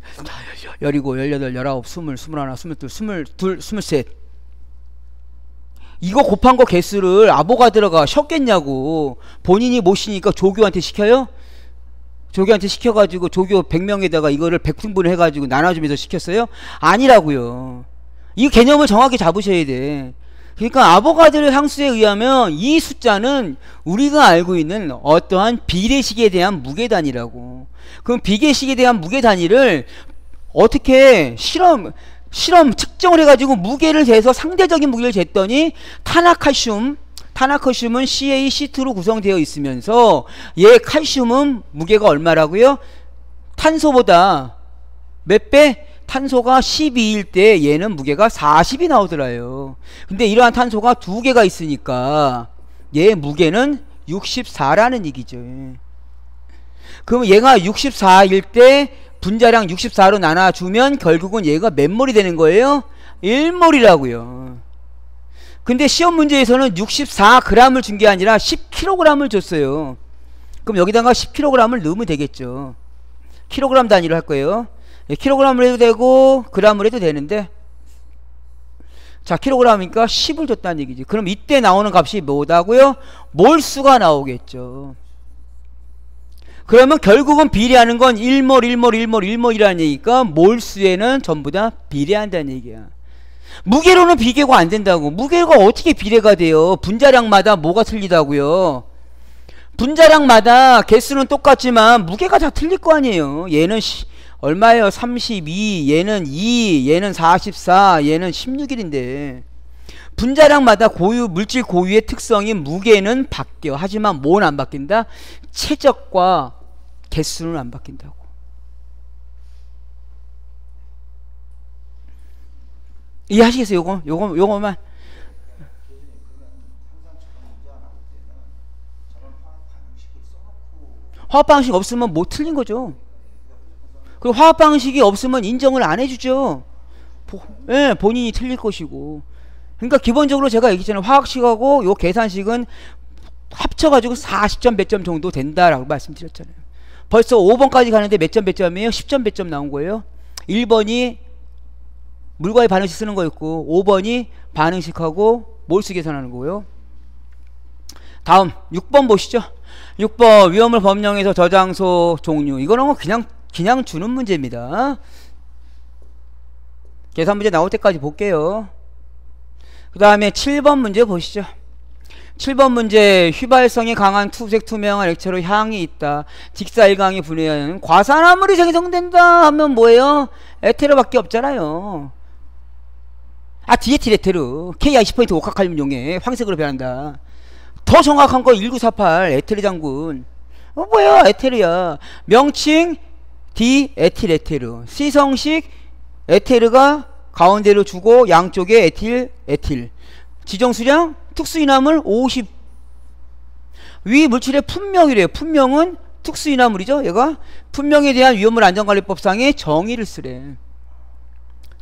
[SPEAKER 1] 열이고, 열여덟, 열아홉, 스물, 스물하나, 스물둘, 스물둘, 스물셋. 이거 곱한 거 개수를 아보가드로가 쉬었겠냐고. 본인이 못 쉬니까 조교한테 시켜요? 조교한테 시켜가지고 조교 100명에다가 이거를 100등분을 해가지고 나눠주면서 시켰어요? 아니라고요. 이 개념을 정확히 잡으셔야 돼. 그러니까 아보가드로 상수에 의하면 이 숫자는 우리가 알고 있는 어떠한 비례식에 대한 무게 단위라고. 그럼 비례식에 대한 무게 단위를 어떻게 실험 측정을 해가지고 무게를 재서 상대적인 무게를 쟀더니 탄화칼슘 탄화칼슘은 CaC2로 구성되어 있으면서 얘 칼슘은 무게가 얼마라고요? 탄소보다 몇 배? 탄소가 12일 때 얘는 무게가 40이 나오더라요. 근데 이러한 탄소가 두 개가 있으니까 얘 무게는 64라는 얘기죠. 그럼 얘가 64일 때 분자량 64로 나눠주면 결국은 얘가 몇 몰이 되는 거예요? 1몰이라고요. 근데 시험 문제에서는 64g을 준 게 아니라 10kg을 줬어요. 그럼 여기다가 10kg을 넣으면 되겠죠. kg 단위로 할 거예요. 킬로그램을 해도 되고 그램을 해도 되는데, 자 킬로그램이니까 10을 줬다는 얘기지. 그럼 이때 나오는 값이 뭐다고요? 몰수가 나오겠죠. 그러면 결국은 비례하는 건 1몰 1몰 1몰 1몰이라는 얘기니까 몰수에는 전부 다 비례한다는 얘기야. 무게로는 비교가 안 된다고. 무게가 어떻게 비례가 돼요? 분자량마다 뭐가 틀리다고요? 분자량마다 개수는 똑같지만 무게가 다 틀릴 거 아니에요. 얘는 얼마예요? 32, 얘는 2, 얘는 44, 얘는 16일인데 분자량마다 고유, 물질 고유의 특성인 무게는 바뀌어. 하지만 뭐는 안 바뀐다? 최적과 개수는 안 바뀐다고. 이해하시겠어요? 요거만. 화학 방식 없으면 뭐 틀린 거죠. 그리고 화학 방식이 없으면 인정을 안 해주죠. 예, 본인이 틀릴 것이고. 그러니까 기본적으로 제가 얘기했잖아요. 화학식하고 요 계산식은 합쳐가지고 40점 몇 점 정도 된다라고 말씀드렸잖아요. 벌써 5번까지 가는데 몇 점 몇 점이에요? 10점 몇 점 나온 거예요. 1번이 물과의 반응식 쓰는 거였고 5번이 반응식하고 몰수 계산하는 거고요. 다음 6번 보시죠. 6번 위험물 범령에서 저장소 종류. 이거는 그냥 주는 문제입니다. 계산 문제 나올 때까지 볼게요. 그 다음에 7번 문제 보시죠. 7번 문제 휘발성이 강한 투색 투명한 액체로 향이 있다. 직사일강이 분해하는 과산화물이 생성된다 하면 뭐예요? 에테르밖에 없잖아요. 아 디에틸 에테르 Ki10% 오카칼륨 용해 황색으로 변한다. 더 정확한 거 1948 에테르 장군. 뭐야 에테르야. 명칭 디에틸 에테르. 시성식 에테르가 가운데로 주고 양쪽에 에틸. 지정수량 특수이나물 50. 위 물질의 품명이래요. 품명은 특수이나물이죠. 얘가 품명에 대한 위험물 안전관리법상의 정의를 쓰래.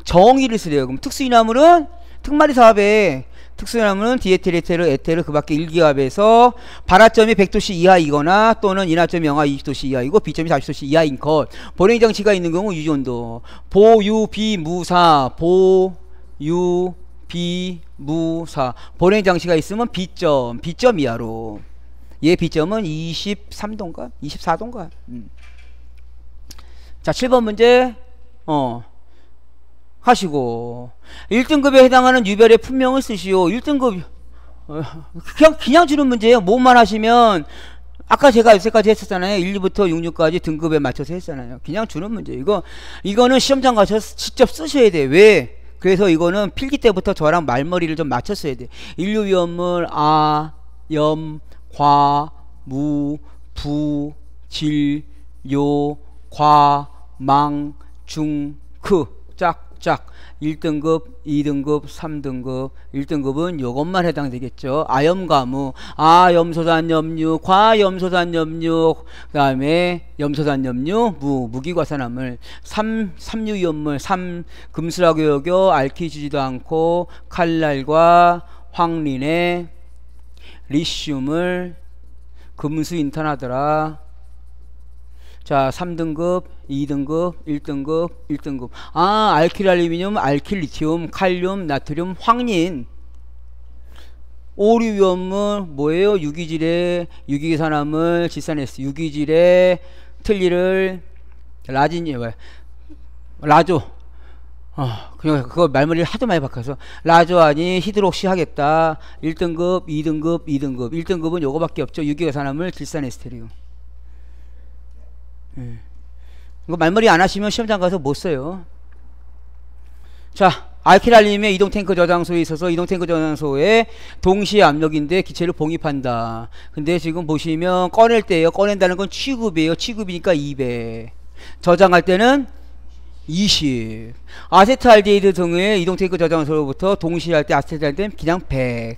[SPEAKER 1] 정의를 쓰래요. 그럼 특수이나물은 특마리 사업에 특수이나물은 디에틸 에테르 그 밖에 1기압에서 발화점이 100도씨 이하이거나 또는 인하점이 영하 20도씨 이하이고 B점이 40도씨 이하인 것. 보냉 장치가 있는 경우 유지온도. 보유비무사. 보냉 장치가 있으면 B점 이하로. 얘 B점은 23도인가? 24도인가? 자 7번 문제 하시고 1등급에 해당하는 유별의 품명을 쓰시오. 1등급 그냥 주는 문제예요. 뭐만 하시면 아까 제가 여기까지 했었잖아요. 1, 2부터 6, 6까지 등급에 맞춰서 했잖아요. 그냥 주는 문제. 이거는 시험장 가셔서 직접 쓰셔야 돼. 왜? 그래서 이거는 필기 때부터 저랑 말머리를 좀 맞췄어야 돼. 인류위험물 아, 염, 과, 무, 부, 질, 요, 과, 망, 중, 크. 짝 1등급, 2등급, 3등급. 1등급은 요것만 해당되겠죠. 아염과무, 아염소산염류, 과염소산염류, 그 다음에 염소산염류, 무기과산화물, 3유위험물, 금수라고 여겨 알키지지도 않고 칼날과 황린에 리슘을 금수 인탄하더라. 자 3등급 2등급 1등급 알킬알루미늄 알킬리튬 칼륨 나트륨 황린. 오류위험물 뭐예요? 유기질의 유기산화물 질산에스 유기질의 틀니를 라조 그냥 그거 말머리를 하도 많이 바꿔서 라조아니 히드록시 하겠다. 1등급 2등급 1등급은 요거밖에 없죠. 유기산화물 질산에스테리움. 이거 말머리 안 하시면 시험장 가서 못 써요. 자 알키랄륨의 이동탱크 저장소에 있어서 이동탱크 저장소에 동시에 압력인데 기체를 봉입한다. 근데 지금 보시면 꺼낼 때예요. 꺼낸다는 건 취급이에요. 취급이니까 200. 저장할 때는 20. 아세트알데히드 등의 이동탱크 저장소로부터 동시에 할 때 아세트알데히드는 그냥 100.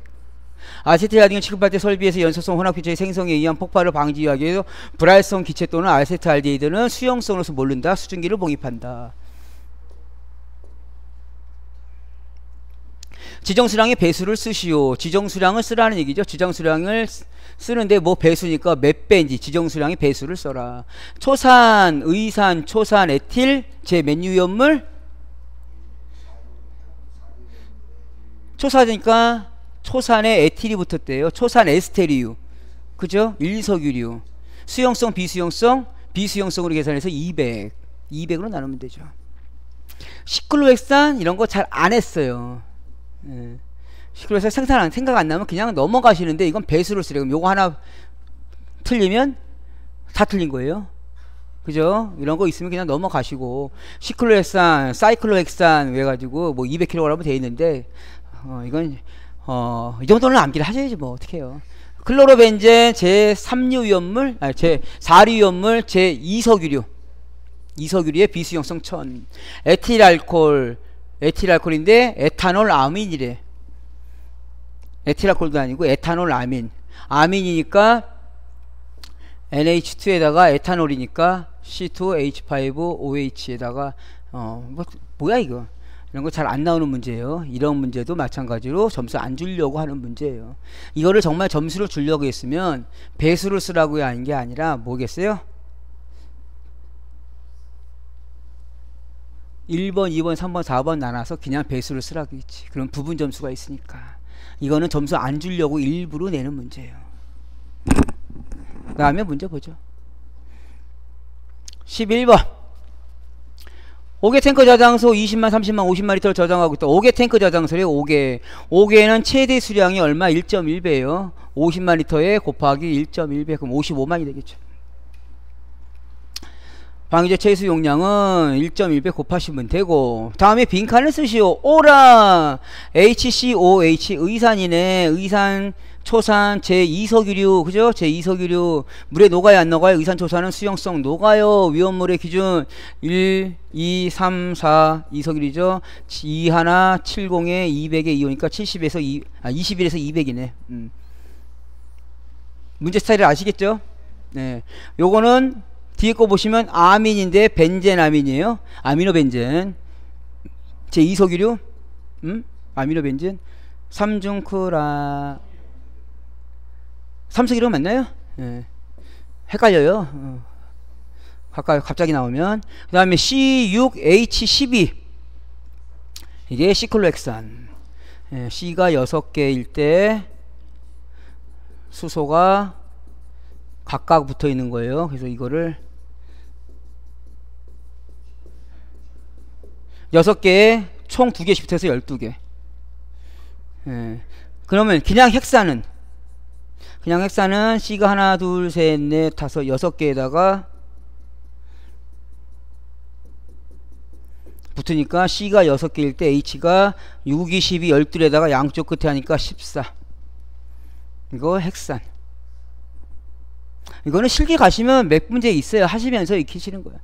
[SPEAKER 1] 아세트알데히드를 취급할 때 설비에서 연소성 혼합기체의 생성에 의한 폭발을 방지하기 위해서 불활성 기체 또는 아세트알데히드는 수용성으로서 모른다. 수증기를 봉입한다. 지정수량의 배수를 쓰시오. 지정수량을 쓰라는 얘기죠. 지정수량을 쓰는데 뭐 배수니까 몇 배인지 지정수량의 배수를 써라. 초산, 의산, 초산, 에틸, 제 맨유위험물 초산이니까 초산에 에틸이 붙었대요. 초산 에스테리유. 그죠? 일석유류. 수용성, 비수용성, 비수용성으로 계산해서 200. 200으로 나누면 되죠. 시클로헥산 이런 거 잘 안 했어요. 그래서 생각 안 나면 그냥 넘어가시는데 이건 배수를 쓰래. 그럼 요거 하나 틀리면 다 틀린 거예요. 그죠? 이런 거 있으면 그냥 넘어가시고 시클로헥산, 사이클로헥산 해가지고 뭐 200kg라고 돼 있는데 이건 이 정도는 암기를 하셔야지 뭐 어떡해요. 클로로벤젠 제 3류 위험물, 제 4류 위험물, 제 2석유류. 2석유류의 비수용성 1000. 에틸알코올인데 에탄올 아민이래. 에틸알코올도 아니고 에탄올 아민. 아민이니까 NH2에다가 에탄올이니까 C2H5OH에다가 뭐야 이거. 이런 거 잘 안 나오는 문제예요. 이런 문제도 마찬가지로 점수 안 주려고 하는 문제예요. 이거를 정말 점수를 주려고 했으면 배수를 쓰라고 하는 게 아니라 뭐겠어요? 1번, 2번, 3번, 4번 나눠서 그냥 배수를 쓰라고 했지. 그럼 부분 점수가 있으니까. 이거는 점수 안 주려고 일부러 내는 문제예요. 그 다음에 문제 보죠. 11번. 5개 탱크 저장소 20만, 30만, 50만 리터를 저장하고 있다. 5개 탱크 저장소래요. 5개. 5개는 최대 수량이 얼마? 1.1배예요. 50만 리터에 곱하기 1.1배. 그럼 55만이 되겠죠. 방위제 최소 용량은 1.1배 곱하시면 되고, 다음에 빈칸을 쓰시오. 오라 HCOH 의산이네. 의산, 초산, 제2석유류, 그죠? 제2석유류. 물에 녹아요, 안 녹아요? 의산, 초산은 수용성 녹아요. 위험물의 기준 1, 2, 3, 4 2석유류죠. 2 하나 70에 200에 2오니까 70에서 21에서 200이네. 문제 스타일을 아시겠죠? 네. 요거는 뒤에 거 보시면 아민인데 벤젠 아민이에요. 아미노벤젠. 제2석유류. 아미노벤젠. 삼중크라. 삼석유류 맞나요? 예. 헷갈려요. 갑자기 나오면. 그 다음에 C6H12. 이게 시클로헥산. 예. C가 6개일 때 수소가 각각 붙어 있는 거예요. 그래서 이거를 6개에 총 2개씩 붙어서 12개. 예. 그러면 그냥 헥산은 C가 하나, 둘, 셋, 넷, 다섯, 6개에다가 붙으니까 C가 6개일 때 H가 6, 2, 12, 12에다가 양쪽 끝에 하니까 14. 이거 헥산. 이거는 실기 가시면 몇 문제 있어요. 하시면서 익히시는 거예요.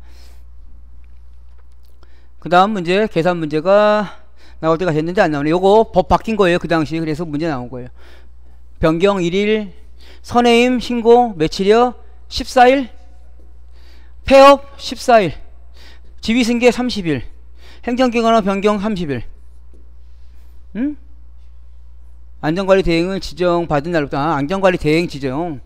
[SPEAKER 1] 그 다음 문제, 계산 문제가 나올 때가 됐는데 안 나오네. 요거 법 바뀐 거예요. 그 당시. 그래서 문제 나온 거예요. 변경 1일, 선해임 신고 며칠이요? 14일, 폐업 14일, 지휘승계 30일, 행정기관의 변경 30일. 안전관리 대행을 지정받은 날부터, 안전관리 대행 지정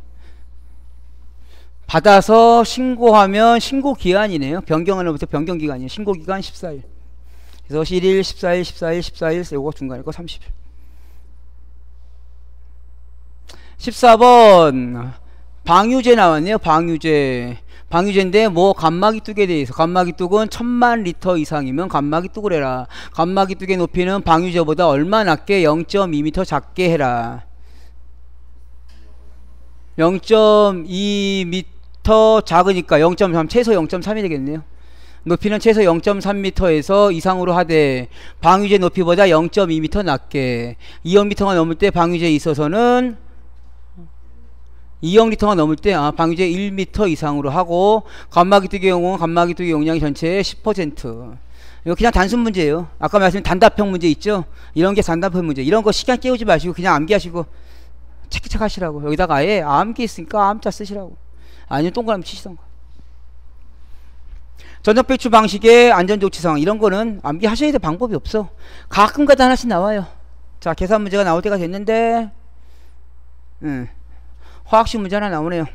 [SPEAKER 1] 받아서 신고하면 신고기한이네요. 변경하는 날부터 변경기간이에요. 신고기간 14일. 그래서 1일, 14일, 14일, 14일, 요거 중간에 거 30일. 14번 방유제 나왔네요. 방유제인데 뭐 간막이 뚝에 대해서, 간막이 뚝은 1000만 리터 이상이면 간막이 뚝을 해라. 간막이 뚝의 높이는 방유제보다 얼마 낮게 0.2m 작게 해라. 0.2m 작으니까 0.3, 최소 0.3이 되겠네요. 높이는 최소 0.3m에서 이상으로 하되 방위제 높이보다 0.2m 낮게 200m가 넘을 때 방위제에 있어서는 200L가 넘을 때 방위제 1m 이상으로 하고 간막이뚜기 용은 간막이뚜기 용량이 전체의 10%. 이거 그냥 단순 문제예요. 아까 말씀드린 단답형 문제 있죠? 이런 게 단답형 문제. 이런 거 시간 깨우지 마시고 그냥 암기하시고 체크책 하시라고. 여기다가 아예 암기 있으니까 암자 쓰시라고. 아니면 동그라미 치시던가. 전력 배출 방식의 안전조치 상황 이런 거는 암기하셔야 될 방법이 없어. 가끔가다 하나씩 나와요. 자, 계산 문제가 나올 때가 됐는데 화학식 문제 하나 나오네요.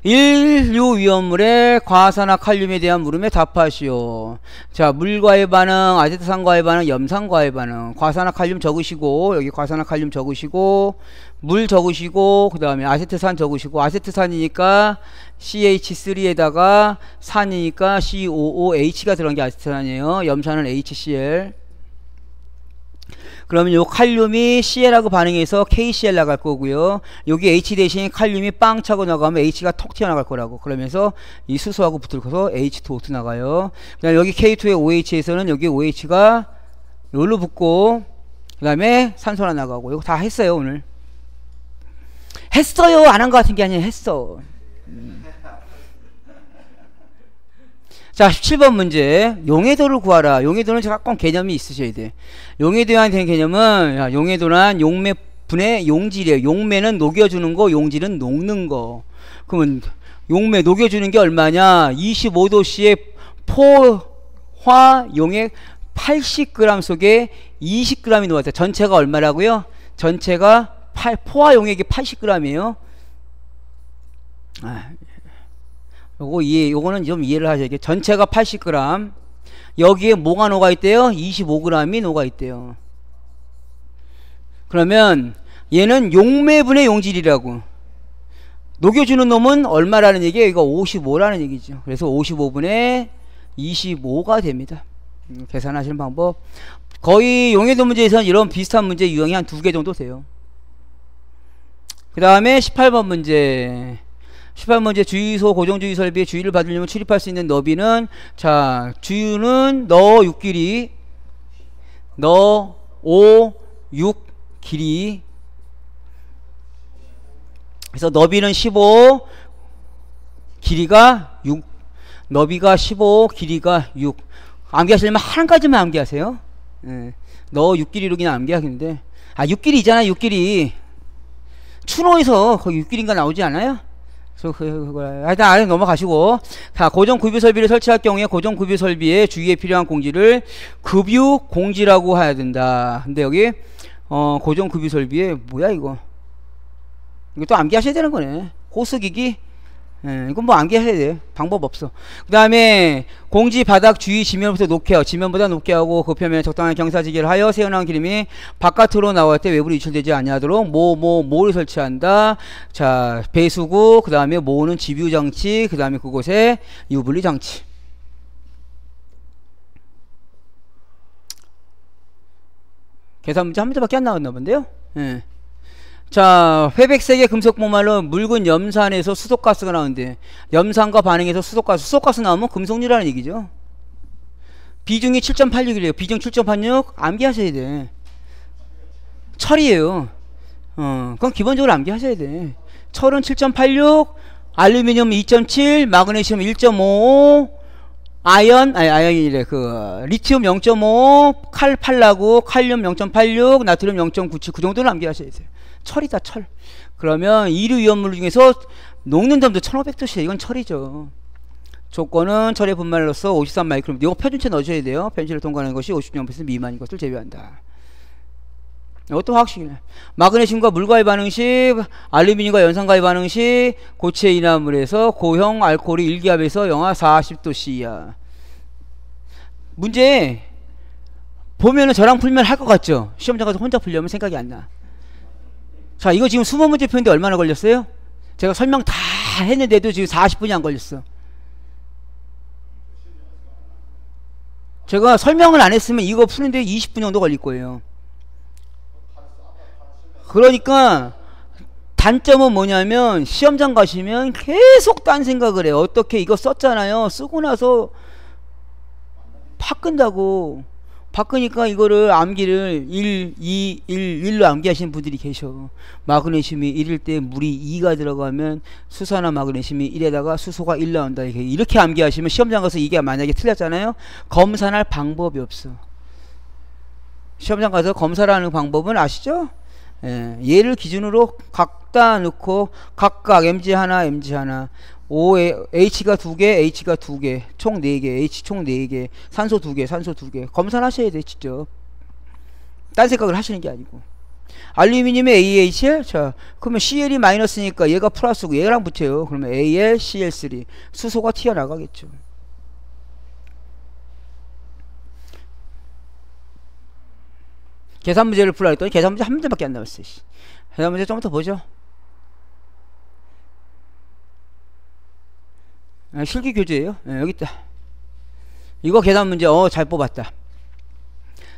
[SPEAKER 1] 인류 위험물의 과산화 칼륨에 대한 물음에 답하시오. 자, 물과의 반응, 아세트산과의 반응, 염산과의 반응. 과산화 칼륨 적으시고, 여기 과산화 칼륨 적으시고, 물 적으시고, 그 다음에 아세트산 적으시고, 아세트산이니까 CH3에다가 산이니까 COOH가 들어간 게 아세트산이에요. 염산은 HCl. 그러면 요 칼륨이 Cl하고 반응해서 KCl 나갈 거고요. 여기 H 대신 칼륨이 빵 차고 나가면 H가 톡 튀어나갈 거라고. 그러면서 이 수소하고 붙을거서 H2O2 나가요. 그 다음에 여기 K2의 OH에서는 여기 OH가 여기로 붙고 그 다음에 산소가 나가고. 이거 다 했어요 오늘. 했어요 안 한 것 같은 게 아니라 했어. 자, 17번 문제. 용해도를 구하라. 용해도는 조금 개념이 있으셔야 돼. 용해도에 대한 개념은, 용해도란 용매분의 용질이에요. 용매는 녹여주는 거, 용질은 녹는 거. 그러면, 용매 녹여주는 게 얼마냐? 25도씨의 포화 용액 80g 속에 20g이 녹았다. 전체가 얼마라고요? 전체가 포화 용액이 80g이에요. 요거는 좀 이해를 하셔야겠. 전체가 80g. 여기에 뭐가 녹아있대요? 25g이 녹아있대요. 그러면 얘는 용매분의 용질이라고. 녹여주는 놈은 얼마라는 얘기예요? 이거 55라는 얘기죠. 그래서 55분의 25가 됩니다. 계산하시는 방법. 거의 용해도 문제에서는 이런 비슷한 문제 유형이 한 2개 정도 돼요. 그 다음에 18번 문제. 18번째 주유소 고정주유 설비에 주유를 받으려면 출입할 수 있는 너비는 자 주유는 너 6길이 너 5, 6 길이 그래서 너비는 15 길이가 6 너비가 15 길이가 6 암기하시려면 한 가지만 암기하세요. 너 6길이로 그냥 암기하겠는데 6길이잖아 6길이 추노에서 거기 6길인가 나오지 않아요? 하여튼 아래 넘어가시고 자 고정 급유 설비를 설치할 경우에 고정 급유 설비에 주유에 필요한 공지를 급유 공지라고 해야 된다. 근데 여기 고정 급유 설비에 뭐야 이거 또 암기하셔야 되는 거네. 호스기기 이건 뭐 암기해야 돼. 방법 없어. 그 다음에 공지 바닥 주위 지면부터 높게 하고 지면보다 높게 하고 그 표면에 적당한 경사지기를 하여 새어나온 기름이 바깥으로 나올 때 외부로 유출되지 아니하도록 뭐를 설치한다. 자 배수구 그 다음에 뭐는 지뷰 장치 그 다음에 그곳에 유분리 장치. 계산 문제 한 문제밖에 안 나왔나 본데요. 자 회백색의 금속 모말로 묽은 염산에서 수소가스가 나오는데 염산과 반응해서 수소가스 나오면 금속류라는 얘기죠. 비중이 7.86이래요 비중 7.86 암기하셔야 돼. 철이에요. 그건 기본적으로 암기하셔야 돼. 철은 7.86 알루미늄 2.7 마그네슘 1.5 아연이래 리튬 0.5 칼팔라구 칼륨 0.86 나트륨 0.97 그 정도는 암기하셔야 돼요. 철이다 철. 그러면 이류 위험물 중에서 녹는 점도 1500도씨에 이건 철이죠. 조건은 철의 분말로서 53마이크론. 이거 표준체 넣으셔야 돼요. 변실을 통과하는 것이 50% 미만인 것을 제외한다. 이것도 화학식이네. 마그네슘과 물과의 반응 시 알루미늄과 연산과의 반응 시 고체 인화물에서 고형 알코올이 일기압에서 영하 40도씨 이하. 문제 보면은 저랑 풀면 할 것 같죠? 시험장 가서 혼자 풀려면 생각이 안 나. 자 이거 지금 20문제 푸는데 얼마나 걸렸어요? 제가 설명 다 했는데도 지금 40분이 안 걸렸어. 제가 설명을 안 했으면 이거 푸는데 20분 정도 걸릴 거예요. 그러니까 단점은 뭐냐면 시험장 가시면 계속 딴 생각을 해요. 어떻게 이거 썼잖아요. 쓰고 나서 바꾼다고. 바꾸니까 이거를 암기를 1, 2, 1, 1로 암기하시는 분들이 계셔. 마그네슘이 1일 때 물이 2가 들어가면 수소나 마그네슘이 1에다가 수소가 1 나온다. 이렇게 암기하시면 시험장 가서 이게 만약에 틀렸잖아요. 검사할 방법이 없어. 시험장 가서 검사를 하는 방법은 아시죠? 예, 얘를 기준으로 각다 넣고 각각 mg 하나, mg 하나, H가 2개, H가 2개, 총 4개, H 총 4개, 산소 2개, 산소 2개. 검사를 하셔야 돼, 직접. 딴 생각을 하시는 게 아니고. 알루미늄에 AHL? 자, 그러면 CL이 마이너스니까 얘가 플러스고 얘랑 붙여요. 그러면 AL, CL3. 수소가 튀어나가겠죠. 계산 문제를 풀라 했더니 계산 문제 한 문제밖에 안 남았어요. 계산 문제 좀 더 보죠. 실기 교재예요. 여기 있다. 이거 계산 문제 잘 뽑았다.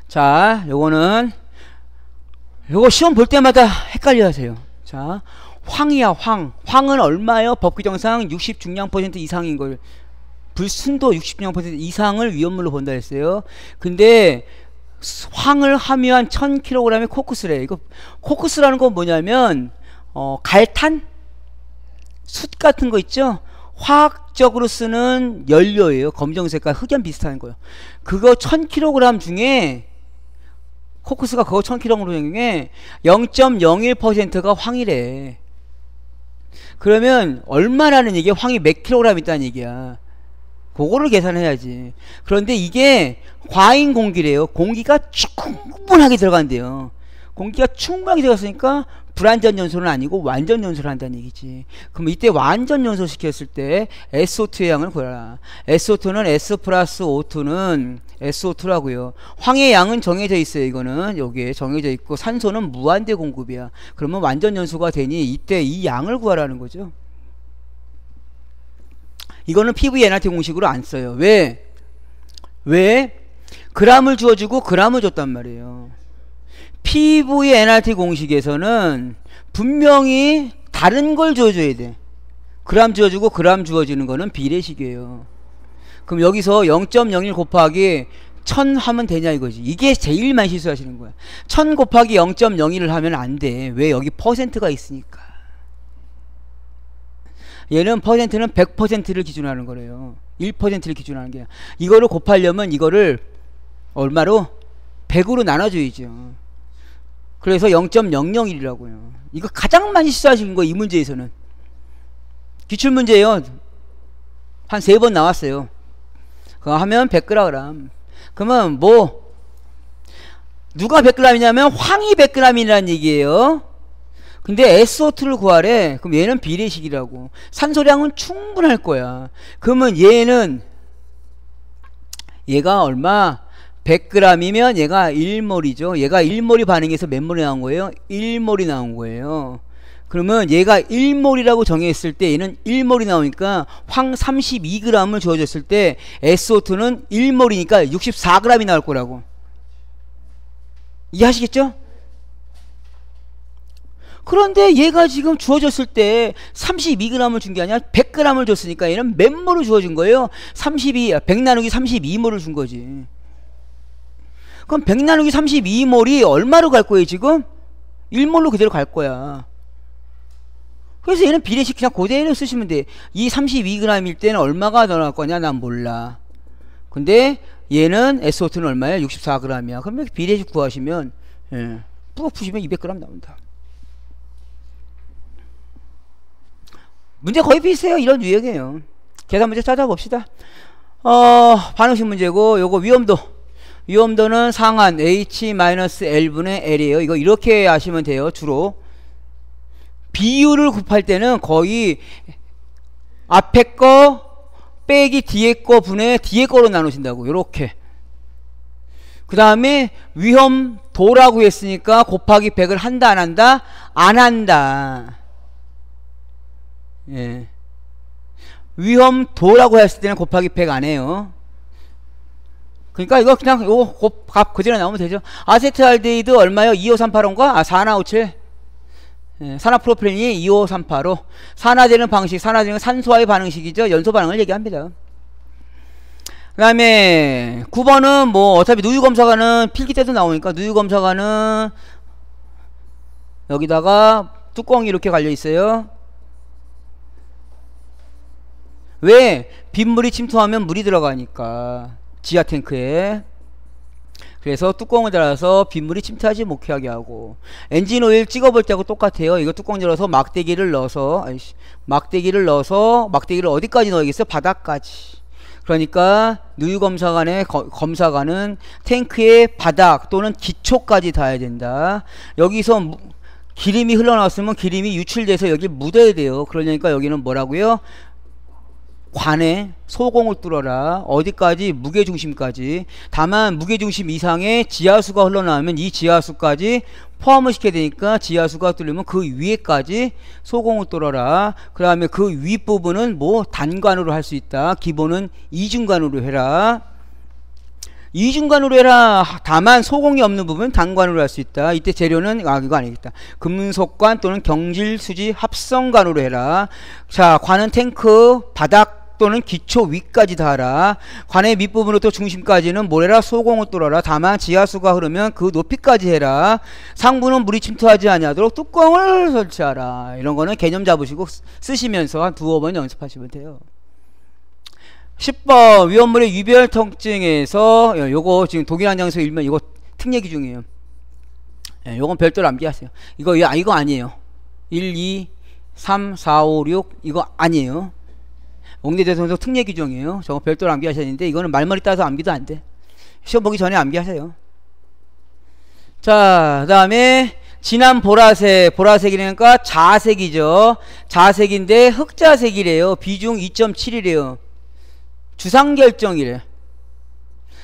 [SPEAKER 1] 자, 요거는 요거 시험 볼 때마다 헷갈려 하세요. 자, 황이야, 황. 황은 얼마요? 법규정상 60 중량 % 이상인 걸. 불순도 60 중량 % 이상을 위험물로 본다 했어요. 근데 황을 함유한 1000kg의 코크스래. 이거 코크스라는 건 뭐냐면 갈탄? 숯 같은 거 있죠? 화학적으로 쓰는 연료예요. 검정색깔 흑연 비슷한 거요. 그거 1000kg 중에 코크스가 그거 1000kg 중에 0.01%가 황이래. 그러면 얼마라는 얘기야? 황이 몇 킬로그램 있다는 얘기야. 그거를 계산해야지. 그런데 이게 과잉 공기래요. 공기가 충분하게 들어간대요. 공기가 충분하게 들어갔으니까 불완전 연소는 아니고 완전 연소를 한다는 얘기지. 그럼 이때 완전 연소 시켰을 때 SO2의 양을 구하라. SO2는 S 플러스 O2는 SO2라고요. 황의 양은 정해져 있어요. 이거는 여기에 정해져 있고 산소는 무한대 공급이야. 그러면 완전 연소가 되니 이때 이 양을 구하라는 거죠. 이거는 PV NRT 공식으로 안 써요. 왜? 그람을 주어주고 그람을 줬단 말이에요. PV NRT 공식에서는 분명히 다른 걸 주어줘야 돼. 그람 주어주고 그람 주어지는 거는 비례식이에요. 그럼 여기서 0.01 곱하기 1000 하면 되냐 이거지. 이게 제일 많이 실수하시는 거야. 1000 곱하기 0.01을 하면 안 돼. 왜? 여기 퍼센트가 있으니까. 얘는 퍼센트는 100%를 기준하는 거래요. 1%를 기준하는 게. 이거를 곱하려면 이거를 얼마로? 100으로 나눠줘야죠. 그래서 0.001이라고요. 이거 가장 많이 실수하시는 거예요. 이 문제에서는. 기출문제예요. 한 3번 나왔어요. 그거 하면 100g. 그러면 뭐 누가 100g이냐면 황이 100g이라는 얘기예요. 근데 SO2를 구하래. 그럼 얘는 비례식이라고. 산소량은 충분할 거야. 그러면 얘가 얼마? 100g이면 얘가 1몰이죠. 얘가 1몰이 반응해서 몇 몰이 나온 거예요? 1몰이 나온 거예요. 그러면 얘가 1몰이라고 정했을 때 얘는 1몰이 나오니까 황 32g을 주어졌을 때 SO2는 1몰이니까 64g이 나올 거라고. 이해하시겠죠? 그런데 얘가 지금 주어졌을 때 32g을 준 게 아니라 100g을 줬으니까 얘는 몇 몰을 주어진 거예요? 100 나누기 32몰을 준 거지. 그럼 100 나누기 32몰이 얼마로 갈 거예요 지금? 1몰로 그대로 갈 거야. 그래서 얘는 비례식 그냥 그대로 쓰시면 돼. 이 32g일 때는 얼마가 더 나올 거냐? 난 몰라. 근데 얘는 SO2는 얼마야? 64g이야. 그럼 이렇게 비례식 구하시면 뿌거 푸시면 200g 나온다. 문제 거의 비슷해요. 이런 유형이에요. 계산 문제 찾아봅시다. 반응식 문제고 요거 위험도는 상한 H-L분의 L이에요. 이거 이렇게 하시면 돼요. 주로 비율을 곱할 때는 거의 앞에 거 빼기 뒤에 거 분의 뒤에 거로 나누신다고. 요렇게. 그 다음에 위험도라고 했으니까 곱하기 100을 한다 안 한다? 안 한다. 예. 위험도라고 했을 때는 곱하기 100 안 해요. 그러니까 이거 그냥 요거 값 그대로 나오면 되죠. 아세트알데히드 얼마요? 25385인가? 4157. 산화프로필렌이 25385. 산화되는 방식, 산화되는 산소와의 반응식이죠. 연소 반응을 얘기합니다. 그 다음에 9번은 뭐 어차피 누유검사관은 필기 때도 나오니까 누유검사관은 여기다가 뚜껑이 이렇게 갈려 있어요. 왜? 빗물이 침투하면 물이 들어가니까 지하 탱크에. 그래서 뚜껑을 달아서 빗물이 침투하지 못하게 하고, 엔진 오일 찍어볼 때하고 똑같아요. 이거 뚜껑 열어서 막대기를 넣어서 막대기를 어디까지 넣어야겠어요? 바닥까지. 그러니까 누유검사관의 검사관은 탱크의 바닥 또는 기초까지 닿아야 된다. 여기서 기름이 흘러나왔으면 기름이 유출돼서 여기 묻어야 돼요. 그러니까 여기는 뭐라고요? 관에 소공을 뚫어라. 어디까지? 무게중심까지. 다만 무게중심 이상의 지하수가 흘러나오면 이 지하수까지 포함을 시켜야 되니까 지하수가 뚫리면 그 위에까지 소공을 뚫어라. 그 다음에 그 윗부분은 뭐 단관으로 할 수 있다. 기본은 이중관으로 해라. 이중관으로 해라. 다만 소공이 없는 부분 단관으로 할 수 있다. 이때 재료는 이거 아니겠다. 금속관 또는 경질수지 합성관으로 해라. 자, 관은 탱크 바닥 또는 기초 위까지 닿아라. 관의 밑부분부터 중심까지는 뭐래라? 소공을 뚫어라. 다만 지하수가 흐르면 그 높이까지 해라. 상부는 물이 침투하지 아니하도록 뚜껑을 설치하라. 이런 거는 개념 잡으시고 쓰시면서 한 두어 번 연습하시면 돼요. 10번 위험물의 유별 특징에서 요거 지금 독일 한장에서 일면 이거 특례기 중이에요. 요건 별도로 암기하세요. 이거 아니에요. 1, 2, 3, 4, 5, 6 이거 아니에요. 옥내대통령 특례 규정이에요. 저거 별도로 암기하셔야 되는데 이거는 말머리 따서 암기도 안 돼. 시험 보기 전에 암기하세요. 자, 그 다음에 진한 보라색, 보라색이니까 자색이죠. 자색인데 흑자색이래요. 비중 2.7이래요. 주상결정이래.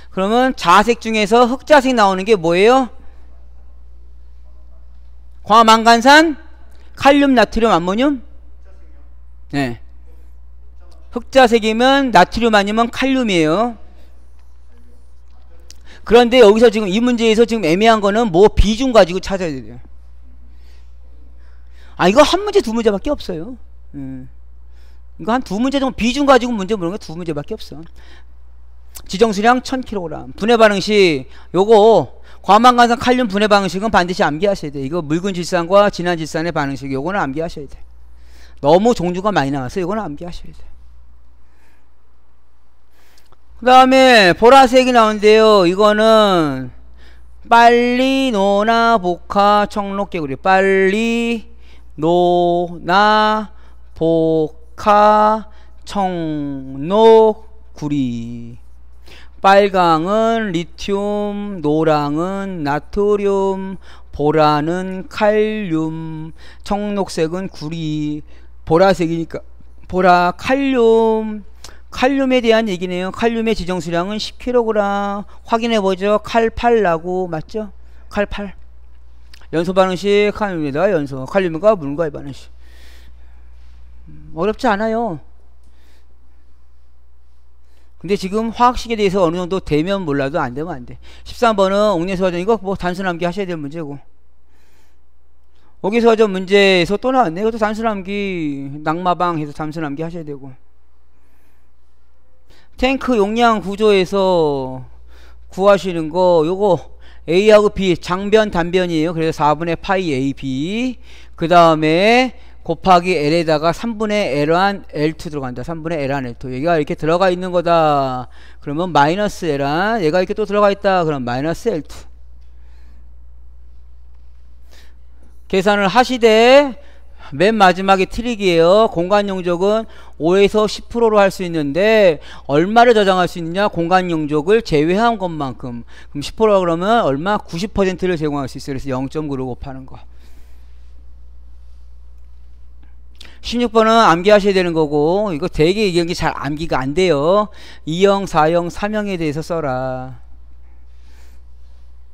[SPEAKER 1] 그러면 자색 중에서 흑자색 나오는 게 뭐예요? 과망간산, 칼륨, 나트륨, 암모늄? 네. 흑자색이면 나트륨 아니면 칼륨이에요. 그런데 여기서 지금 이 문제에서 지금 애매한 거는 뭐 비중 가지고 찾아야 돼요. 이거 한 문제 두 문제밖에 없어요. 이거 한 두 문제 정도 비중 가지고 문제 물은 거 두 문제밖에 없어. 지정수량 1000kg. 분해 반응식 요거 과망간산 칼륨 분해 방식은 반드시 암기하셔야 돼. 이거 묽은 질산과 진한 질산의 반응식 요거는 암기하셔야 돼. 너무 종류가 많이 나와서 요거는 암기하셔야 돼. 그 다음에 보라색이 나오는데요. 이거는 빨리 노나 복화 청록개구리. 빨리 노나 복화 청록구리. 빨강은 리튬, 노랑은 나트륨, 보라는 칼륨, 청록색은 구리, 보라색이니까 보라, 칼륨. 칼륨에 대한 얘기네요. 칼륨의 지정수량은 10kg. 확인해보죠. 칼8 나고 맞죠? 칼8. 연소 반응식 칼륨에다가 연소. 칼륨과 물과의 반응식. 어렵지 않아요. 근데 지금 화학식에 대해서 어느 정도 되면 몰라도 안 되면 안 돼. 13번은 옥내수화전 이거 뭐 단순 암기 하셔야 될 문제고. 옥내수화전 문제에서 또 나왔네. 이것도 단순 암기, 낙마방 해서 단순 암기 하셔야 되고. 탱크 용량 구조에서 구하시는 거 요거 A하고 B 장변 단변이에요. 그래서 4분의 파이 AB 그 다음에 곱하기 L에다가 3분의 L1 L2 들어간다. 3분의 L1 L2 얘가 이렇게 들어가 있는 거다. 그러면 마이너스 L1 얘가 이렇게 또 들어가 있다. 그럼 마이너스 L2 계산을 하시되 맨 마지막에 트릭이에요. 공간 용적은 5에서 10%로 할 수 있는데 얼마를 저장할 수 있느냐? 공간 용적을 제외한 것만큼. 그럼 10%라 그러면 얼마? 90%를 제공할 수 있어요. 그래서 0.9로 곱하는 거. 16번은 암기하셔야 되는 거고 이거 되게 이게 잘 암기가 안 돼요. 2형, 4형, 3형에 대해서 써라.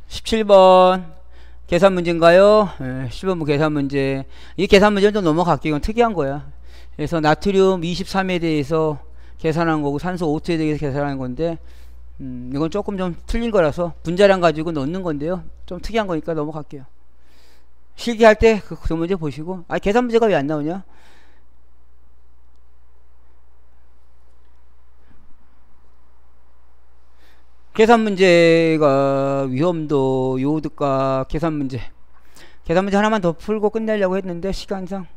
[SPEAKER 1] 17번 계산 문제인가요? 네, 10번 계산 문제. 이 계산 문제는 좀 넘어갈게요. 이건 특이한 거야. 그래서 나트륨 23에 대해서 계산한 거고 산소 O2에 대해서 계산한 건데 이건 조금 좀 틀린 거라서 분자량 가지고 넣는 건데요. 좀 특이한 거니까 넘어갈게요. 실기할 때 그 문제 보시고. 아, 계산 문제가 왜 안 나오냐? 계산 문제가 위험도, 요드가 계산 문제 하나만 더 풀고 끝내려고 했는데 시간상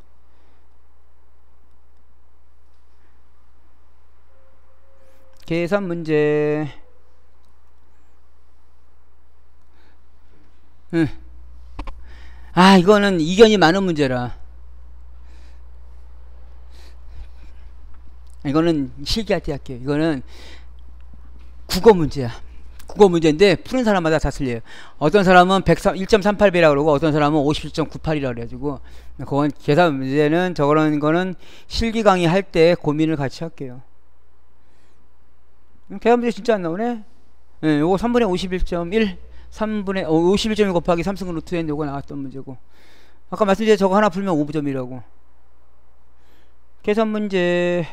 [SPEAKER 1] 계산 문제. 아, 이거는 이견이 많은 문제라. 이거는 실기할 때 할게요. 이거는 국어 문제야. 국어 문제인데 푸는 사람마다 다 틀려요. 어떤 사람은 1.38배라고 그러고 어떤 사람은 57.98이라고 그래가지고, 그건 계산 문제는 저런 거는 실기 강의 할 때 고민을 같이 할게요. 계산 문제 진짜 안 나오네. 예, 요거 3분의 51.1 3분의 51.1 곱하기 3승 루트 n 요거 나왔던 문제고, 아까 말씀드린 저거 하나 풀면 5점이라고. 계산 문제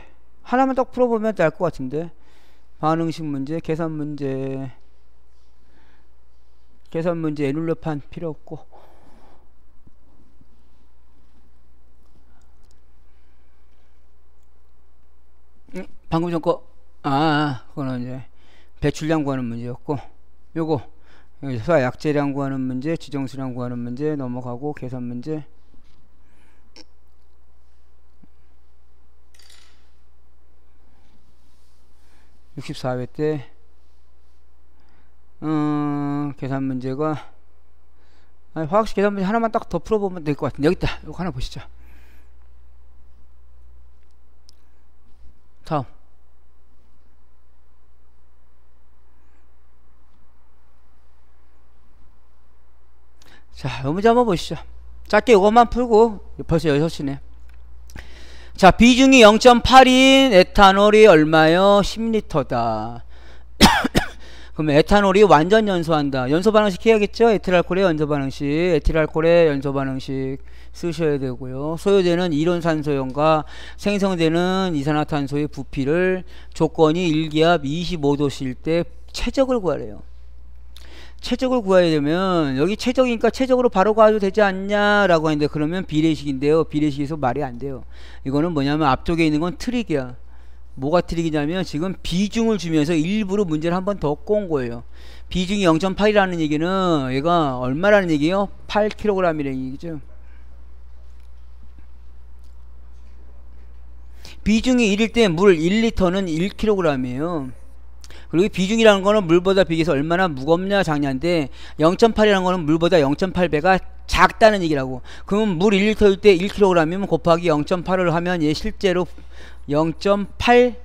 [SPEAKER 1] 하나만 딱 풀어보면 알 것 같은데. 반응식 문제, 계산 문제 애눌러판 필요 없고. 방금 전 거, 그거는 이제 배출량 구하는 문제였고, 요거 여기서 약재량 구하는 문제, 지정수량 구하는 문제 넘어가고, 계산 문제. (64회) 때 계산 문제가, 화학식 계산 문제 하나만 딱 더 풀어보면 될 것 같은데. 여기 있다. 이거 하나 보시죠. 다음. 자, 이 문제 한번 보시죠. 짧게 이것만 풀고 벌써 6시네. 자, 비중이 0.8인 에탄올이 얼마요? 10리터다. 그러면 에탄올이 완전 연소한다. 연소 반응식 해야겠죠? 에틸알코올의 연소 반응식, 에틸알코올의 연소 반응식 쓰셔야 되고요. 소요되는 이론산소염과 생성되는 이산화탄소의 부피를 조건이 1기압 25도씨일 때 최적을 구하래요. 최적을 구해야 되면 여기 최적이니까 최적으로 바로 가도 되지 않냐라고 하는데, 그러면 비례식인데요. 비례식에서 말이 안 돼요. 이거는 뭐냐면 앞쪽에 있는 건 트릭이야. 뭐가 트릭이냐면 지금 비중을 주면서 일부러 문제를 한 번 더 꼬은 거예요. 비중이 0.8이라는 얘기는 얘가 얼마라는 얘기예요? 8kg이라는 얘기죠. 비중이 1일 때 물 1리터는 1kg이에요. 그리고 비중이라는 거는 물보다 비교해서 얼마나 무겁냐 작냐인데, 0.8이라는 거는 물보다 0.8배가 작다는 얘기라고. 그러면 물 1리터일 때 1kg이면 곱하기 0.8을 하면 얘 실제로 0.8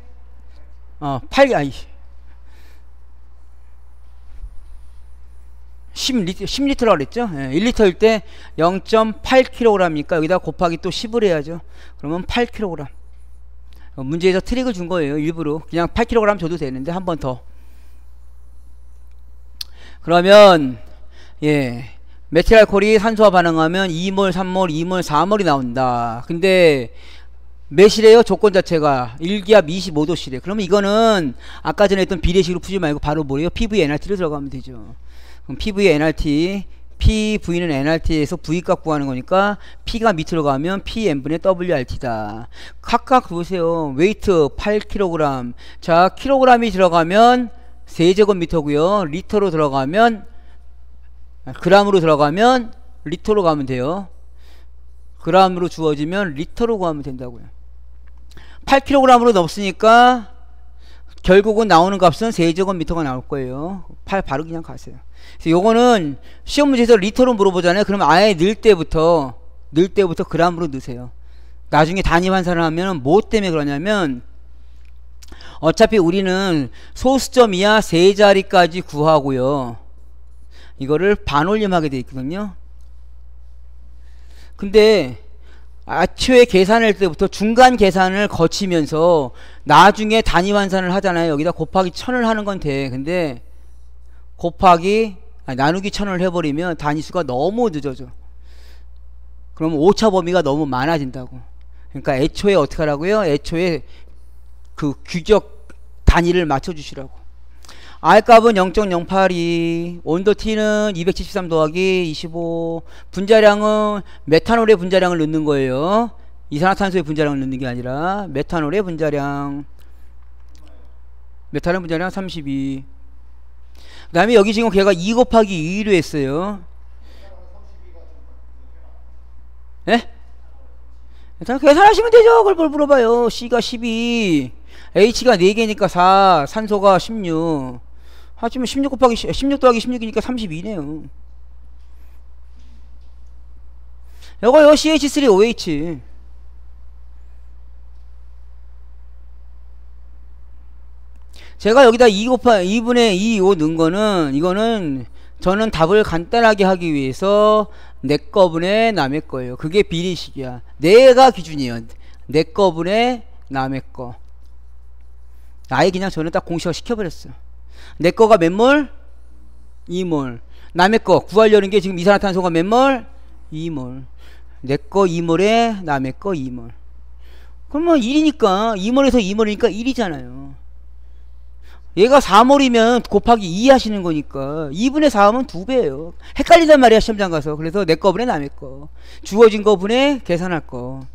[SPEAKER 1] 10리터라고 그랬죠. 1리터일 때 0.8kg이니까 여기다 곱하기 또 10을 해야죠. 그러면 8kg. 문제에서 트릭을 준 거예요. 일부러 그냥 8kg 줘도 되는데 한 번 더. 그러면 메틸알코올이 산소와 반응하면 2몰, 3몰, 2몰, 4몰이 나온다. 근데 몇이래요? 조건 자체가 1기압 25도씨래. 그러면 이거는 아까 전에 했던 비례식으로 푸지 말고 바로 뭐래요? PV NRT로 들어가면 되죠. 그럼 PV NRT, PV는 NRT에서 V값 구하는 거니까 P가 밑으로 가면 PN분의 WRT다. 각각 보세요. 웨이트 8kg. 자, 킬로그램이 들어가면 세제곱미터고요. 리터로 들어가면, 그람으로 들어가면 리터로 가면 돼요. 그람으로 주어지면 리터로 구하면 된다고요. 8kg으로 넣었으니까 결국은 나오는 값은 세제곱미터가 나올 거예요. 바로 그냥 가세요. 그래서 요거는 시험 문제에서 리터로 물어보잖아요. 그러면 아예 넣을 때부터 그람으로 넣으세요. 나중에 단위 환산을 하면 뭐 때문에 그러냐면, 어차피 우리는 소수점 이하 세 자리까지 구하고요. 이거를 반올림하게 돼 있거든요. 근데 애초에 계산할 때부터 중간 계산을 거치면서 나중에 단위 환산을 하잖아요. 여기다 곱하기 1000을 하는 건 돼. 근데 나누기 1000을 해버리면 단위수가 너무 늦어져. 그러면 오차 범위가 너무 많아진다고. 그러니까 애초에 어떻게 하라고요? 애초에 그 규격 단위를 맞춰주시라고. R 값은 0.082, 온도 T는 273 더하기 25, 분자량은 메탄올의 분자량을 넣는 거예요. 이산화탄소의 분자량을 넣는 게 아니라 메탄올의 분자량. 메탄올 분자량 32. 그 다음에 여기 지금 걔가 2 곱하기 2로 했어요. 예? 일단 계산하시면 되죠. 그걸 뭘 물어봐요. C가 12, H가 4개니까 4, 산소가 16. 하지만 16 더하기 16이니까 32네요. 요거요, CH3OH. 제가 여기다 2분의 2요 넣은 거는, 이거는 저는 답을 간단하게 하기 위해서 내 거분의 남의 거예요. 그게 비례식이야. 내가 기준이에요. 내 거분의 남의 거. 아예 그냥 저는 딱 공식화 시켜버렸어요. 내 거가 몇 몰? 2몰. 남의 거 구하려는 게 지금 이산화탄소가 몇 몰? 2몰. 내 거 2몰에 남의 거 2몰. 그러면 1이니까 2몰에서 2몰이니까 1이잖아요. 얘가 4몰이면 곱하기 2 하시는 거니까 2분의 4하면 2배예요. 헷갈리단 말이야, 시험장 가서. 그래서 내 거분의 남의 거. 주어진 거분의 계산할 거.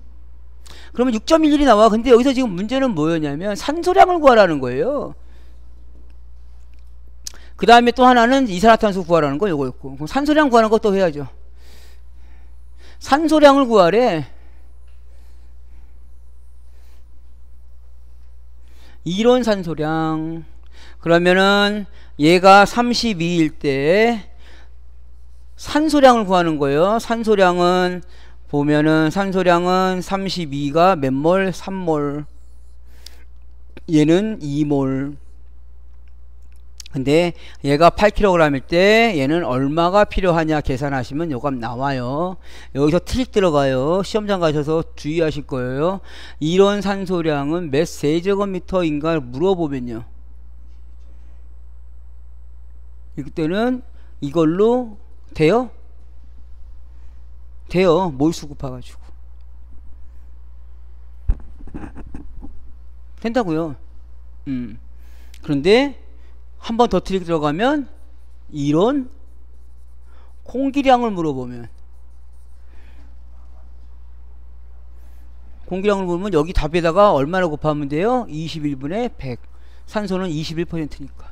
[SPEAKER 1] 그러면 6.11이 나와. 근데 여기서 지금 문제는 뭐였냐면 산소량을 구하라는 거예요. 그 다음에 또 하나는 이산화탄소 구하라는 거 요거였고. 그럼 산소량 구하는 것도 해야죠. 산소량을 구하래. 이론 산소량. 그러면은 얘가 32일 때 산소량을 구하는 거예요. 산소량은 보면은 산소량은 32가 몇 몰? 3몰. 얘는 2몰. 근데 얘가 8kg일 때 얘는 얼마가 필요하냐 계산하시면 요값 나와요. 여기서 트릭 들어가요. 시험장 가셔서 주의하실 거예요. 이런 산소량은 몇 세제곱미터인가 물어보면요. 이때는 이걸로 돼요? 돼요. 몰수 곱해가지고. 된다고요. 그런데 한 번 더 트릭 들어가면 이런 공기량을 물어보면 여기 답에다가 얼마나 곱하면 돼요? 21분의 100. 산소는 21%니까.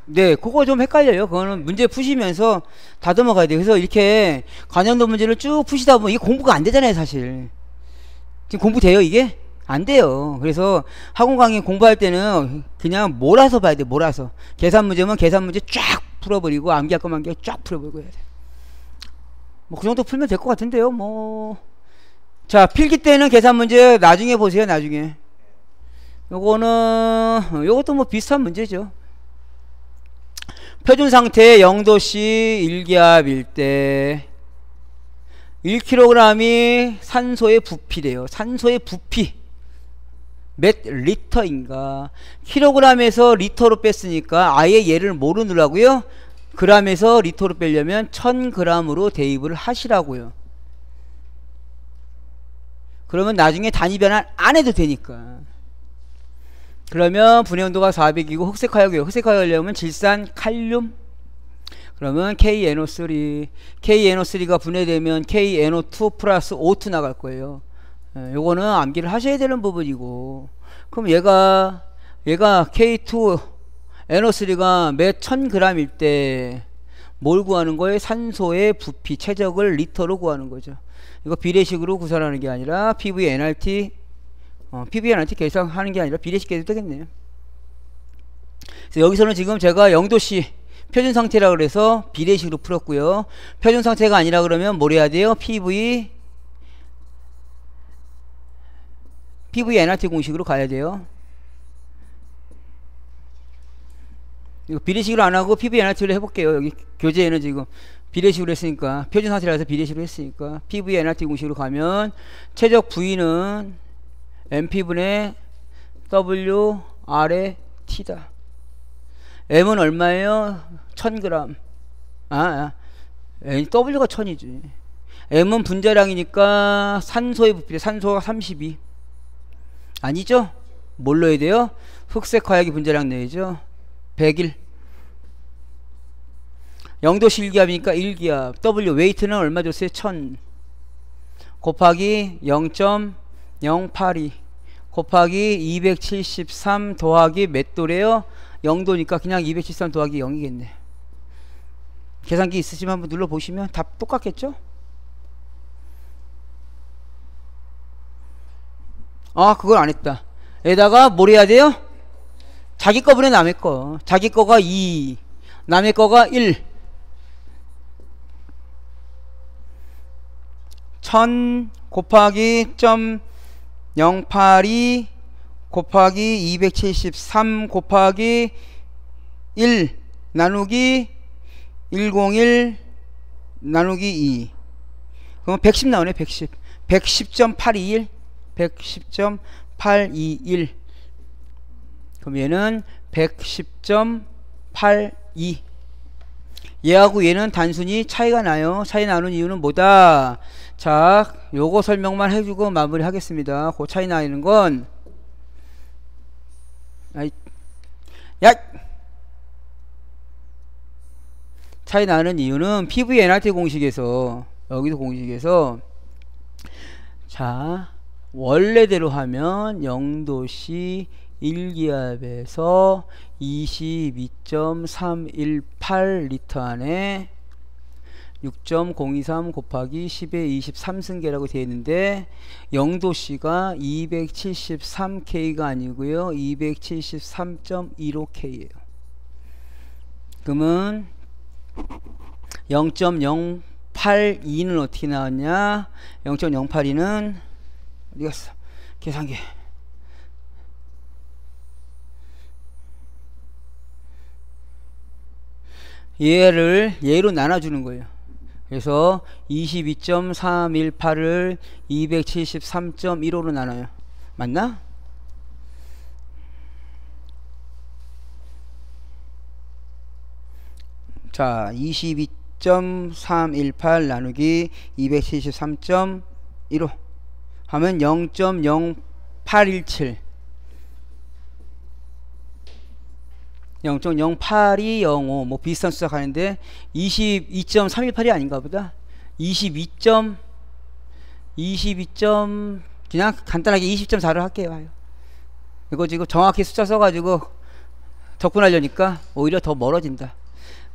[SPEAKER 1] 네, 그거 좀 헷갈려요. 그거는 문제 푸시면서 다듬어 가야 돼요. 그래서 이렇게 관형도 문제를 쭉 푸시다 보면 이게 공부가 안 되잖아요, 사실. 지금 공부돼요, 이게? 안 돼요. 그래서 학원 강의 공부할 때는 그냥 몰아서 봐야 돼, 몰아서. 계산 문제면 계산 문제 쫙 풀어버리고, 암기할 거만 쫙 풀어버리고 해야 돼. 뭐, 그 정도 풀면 될 것 같은데요, 뭐. 자, 필기 때는 계산 문제 나중에 보세요, 나중에. 요것도 뭐 비슷한 문제죠. 표준 상태 0도씨 1기압일 때 1kg이 산소의 부피래요. 산소의 부피 몇 리터인가. 킬로그램에서 리터로 뺐으니까 아예 얘를 뭐로 넣으라고요? 그램에서 리터로 빼려면 1000g으로 대입을 하시라고요. 그러면 나중에 단위 변환 안 해도 되니까. 그러면 분해 온도가 400이고 흑색화약이요. 흑색화약이려면 질산 칼륨. 그러면 KNO3. KNO3가 분해되면 KNO2 플러스 O2 나갈 거예요. 요거는 암기를 하셔야 되는 부분이고. 그럼 얘가 K2 NO3가 몇 1000g일 때 뭘 구하는 거예요? 산소의 부피 최적을 리터로 구하는 거죠. 이거 비례식으로 구사하는 게 아니라 PV-nRT PV-nRT 계산하는 게 아니라 비례식 계산도 되겠네요. 그래서 여기서는 지금 제가 0도씨 표준 상태라 그래서 비례식으로 풀었고요. 표준 상태가 아니라 그러면 뭘 해야 돼요? PV-nRT 공식으로 가야 돼요. 이거 비례식으로 안 하고 PV-nRT로 해볼게요. 여기 교재에는 지금 비례식으로 했으니까, 표준 상태라서 비례식으로 했으니까 PV-nRT 공식으로 가면 최적 V는 MP분의 WR의 T다. M은 얼마예요? 1000g. W가 1000이지. M은 분자량이니까 산소의 부피, 산소가 32. 아니죠? 뭘 넣어야 돼요? 흑색 화약이 분자량 넣어야죠. 100일. 0도씨 1기압이니까 1기압. W 웨이트는 얼마 줬어요? 1000 곱하기 0.082 곱하기 273 더하기 몇 도래요? 0도니까 그냥 273 더하기 0이겠네. 계산기 있으시면 한번 눌러보시면 답 똑같겠죠? 아, 그걸 안 했다. 에다가 뭘 해야 돼요? 자기 거분에 남의 거. 자기 거가 2, 남의 거가 1. 1000 곱하기 0.082 곱하기 273 곱하기 1 나누기 101 나누기 2. 그럼 110 나오네. 110. 110.821 110.821. 그럼 얘는 110.82. 얘하고 얘는 단순히 차이가 나요. 차이 나는 이유는 뭐다? 자, 요거 설명만 해주고 마무리 하겠습니다. 그 차이 나는 건, 야! 차이 나는 이유는 PV NRT 공식에서, 여기도 공식에서, 자, 원래대로 하면 0도씨 1기압에서 22.318리터 안에 6.023 곱하기 10의 23승계라고 되어 있는데 0도씨가 273K가 아니고요 273.15K예요. 그러면 0.082는 어떻게 나왔냐? 0.082는 어디 갔어? 계산기. 얘로 나눠주는 거예요. 그래서 22.318을 273.15로 나눠요. 맞나? 자, 22.318 나누기 273.15 하면 0.0817 0.08205 뭐 비슷한 숫자 가는데 22.318이 아닌가 보다. 22. 그냥 간단하게 20.4를 할게요. 이거 지금 정확히 숫자 써가지고 접근하려니까 오히려 더 멀어진다.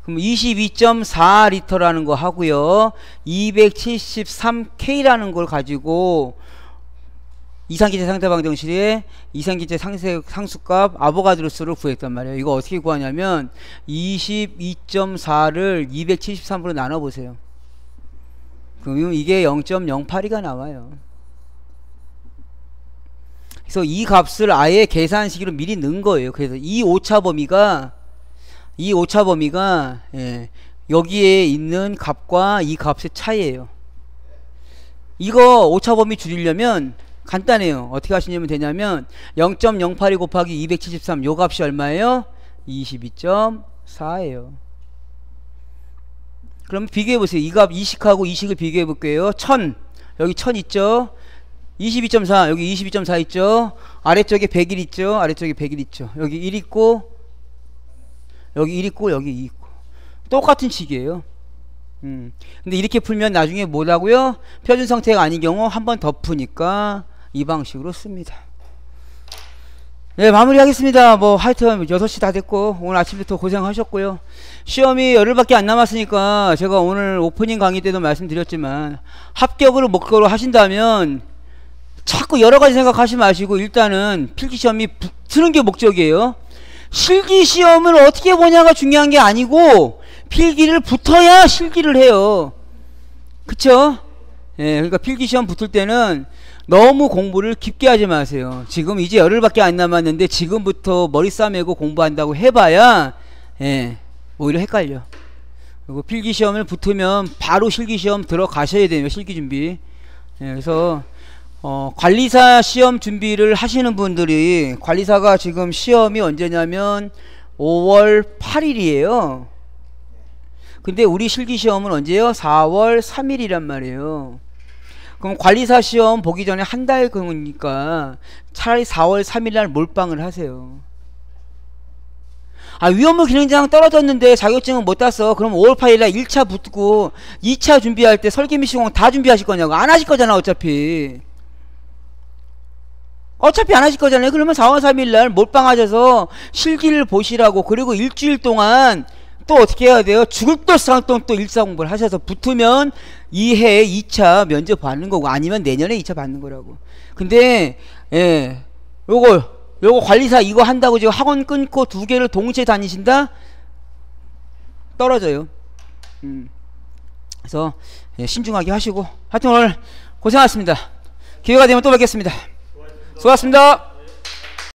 [SPEAKER 1] 그럼 22.4리터라는 거 하고요 273K라는 걸 가지고 이산기체 상태방정식에 이산기체 상수값 아보가드로수를 구했단 말이에요. 이거 어떻게 구하냐면 22.4를 273으로 나눠보세요. 그러면 이게 0.082가 나와요. 그래서 이 값을 아예 계산식으로 미리 넣은 거예요. 그래서 이 오차 범위가 예, 여기에 있는 값과 이 값의 차이예요. 이거 오차 범위 줄이려면 간단해요. 어떻게 하시면 되냐면 0.082 곱하기 273 요 값이 얼마예요? 22.4예요. 그럼 비교해보세요. 이 값 이식하고 이식을 비교해볼게요. 1000 여기 1000 있죠? 22.4 여기 22.4 있죠? 아래쪽에 100일 있죠? 아래쪽에 100일 있죠? 여기 1 있고 여기 1 있고 여기 2 있고 똑같은 식이에요. 근데 이렇게 풀면 나중에 뭐라고요? 표준 상태가 아닌 경우 한 번 더 푸니까 이 방식으로 씁니다. 네, 마무리 하겠습니다. 뭐 하여튼 6시 다 됐고 오늘 아침부터 고생하셨고요. 시험이 열흘밖에 안 남았으니까 제가 오늘 오프닝 강의 때도 말씀드렸지만 합격을 목표로 하신다면 자꾸 여러가지 생각하지 마시고 일단은 필기시험이 붙는 게 목적이에요. 실기시험을 어떻게 보냐가 중요한 게 아니고 필기를 붙어야 실기를 해요. 그쵸? 예, 그러니까 필기시험 붙을 때는 너무 공부를 깊게 하지 마세요. 지금 이제 열흘밖에 안 남았는데 지금부터 머리 싸매고 공부한다고 해봐야 예, 오히려 헷갈려. 그리고 필기시험을 붙으면 바로 실기시험 들어가셔야 돼요. 실기준비. 예, 그래서 관리사 시험 준비를 하시는 분들이 관리사가 지금 시험이 언제냐면 5월 8일이에요. 근데 우리 실기시험은 언제요? 4월 3일이란 말이에요. 그럼 관리사 시험 보기 전에 한 달 그러니까 차라리 4월 3일날 몰빵을 하세요. 아, 위험물 기능장 떨어졌는데 자격증은 못 땄어. 그럼 5월 8일날 1차 붙고 2차 준비할 때 설계미 시공 다 준비하실 거냐고. 안 하실 거잖아 어차피. 어차피 안 하실 거잖아요. 그러면 4월 3일날 몰빵하셔서 실기를 보시라고. 그리고 일주일 동안 또 어떻게 해야 돼요? 죽을 ጦ상동 또 일사공부를 하셔서 붙으면 2회 2차 면접 받는 거고, 아니면 내년에 2차 받는 거라고. 근데 요거 관리사 이거 한다고 지금 학원 끊고 2개를 동시에 다니신다? 떨어져요. 그래서 신중하게 하시고, 하여튼 오늘 고생하셨습니다. 기회가 되면 또 뵙겠습니다. 수고하셨습니다.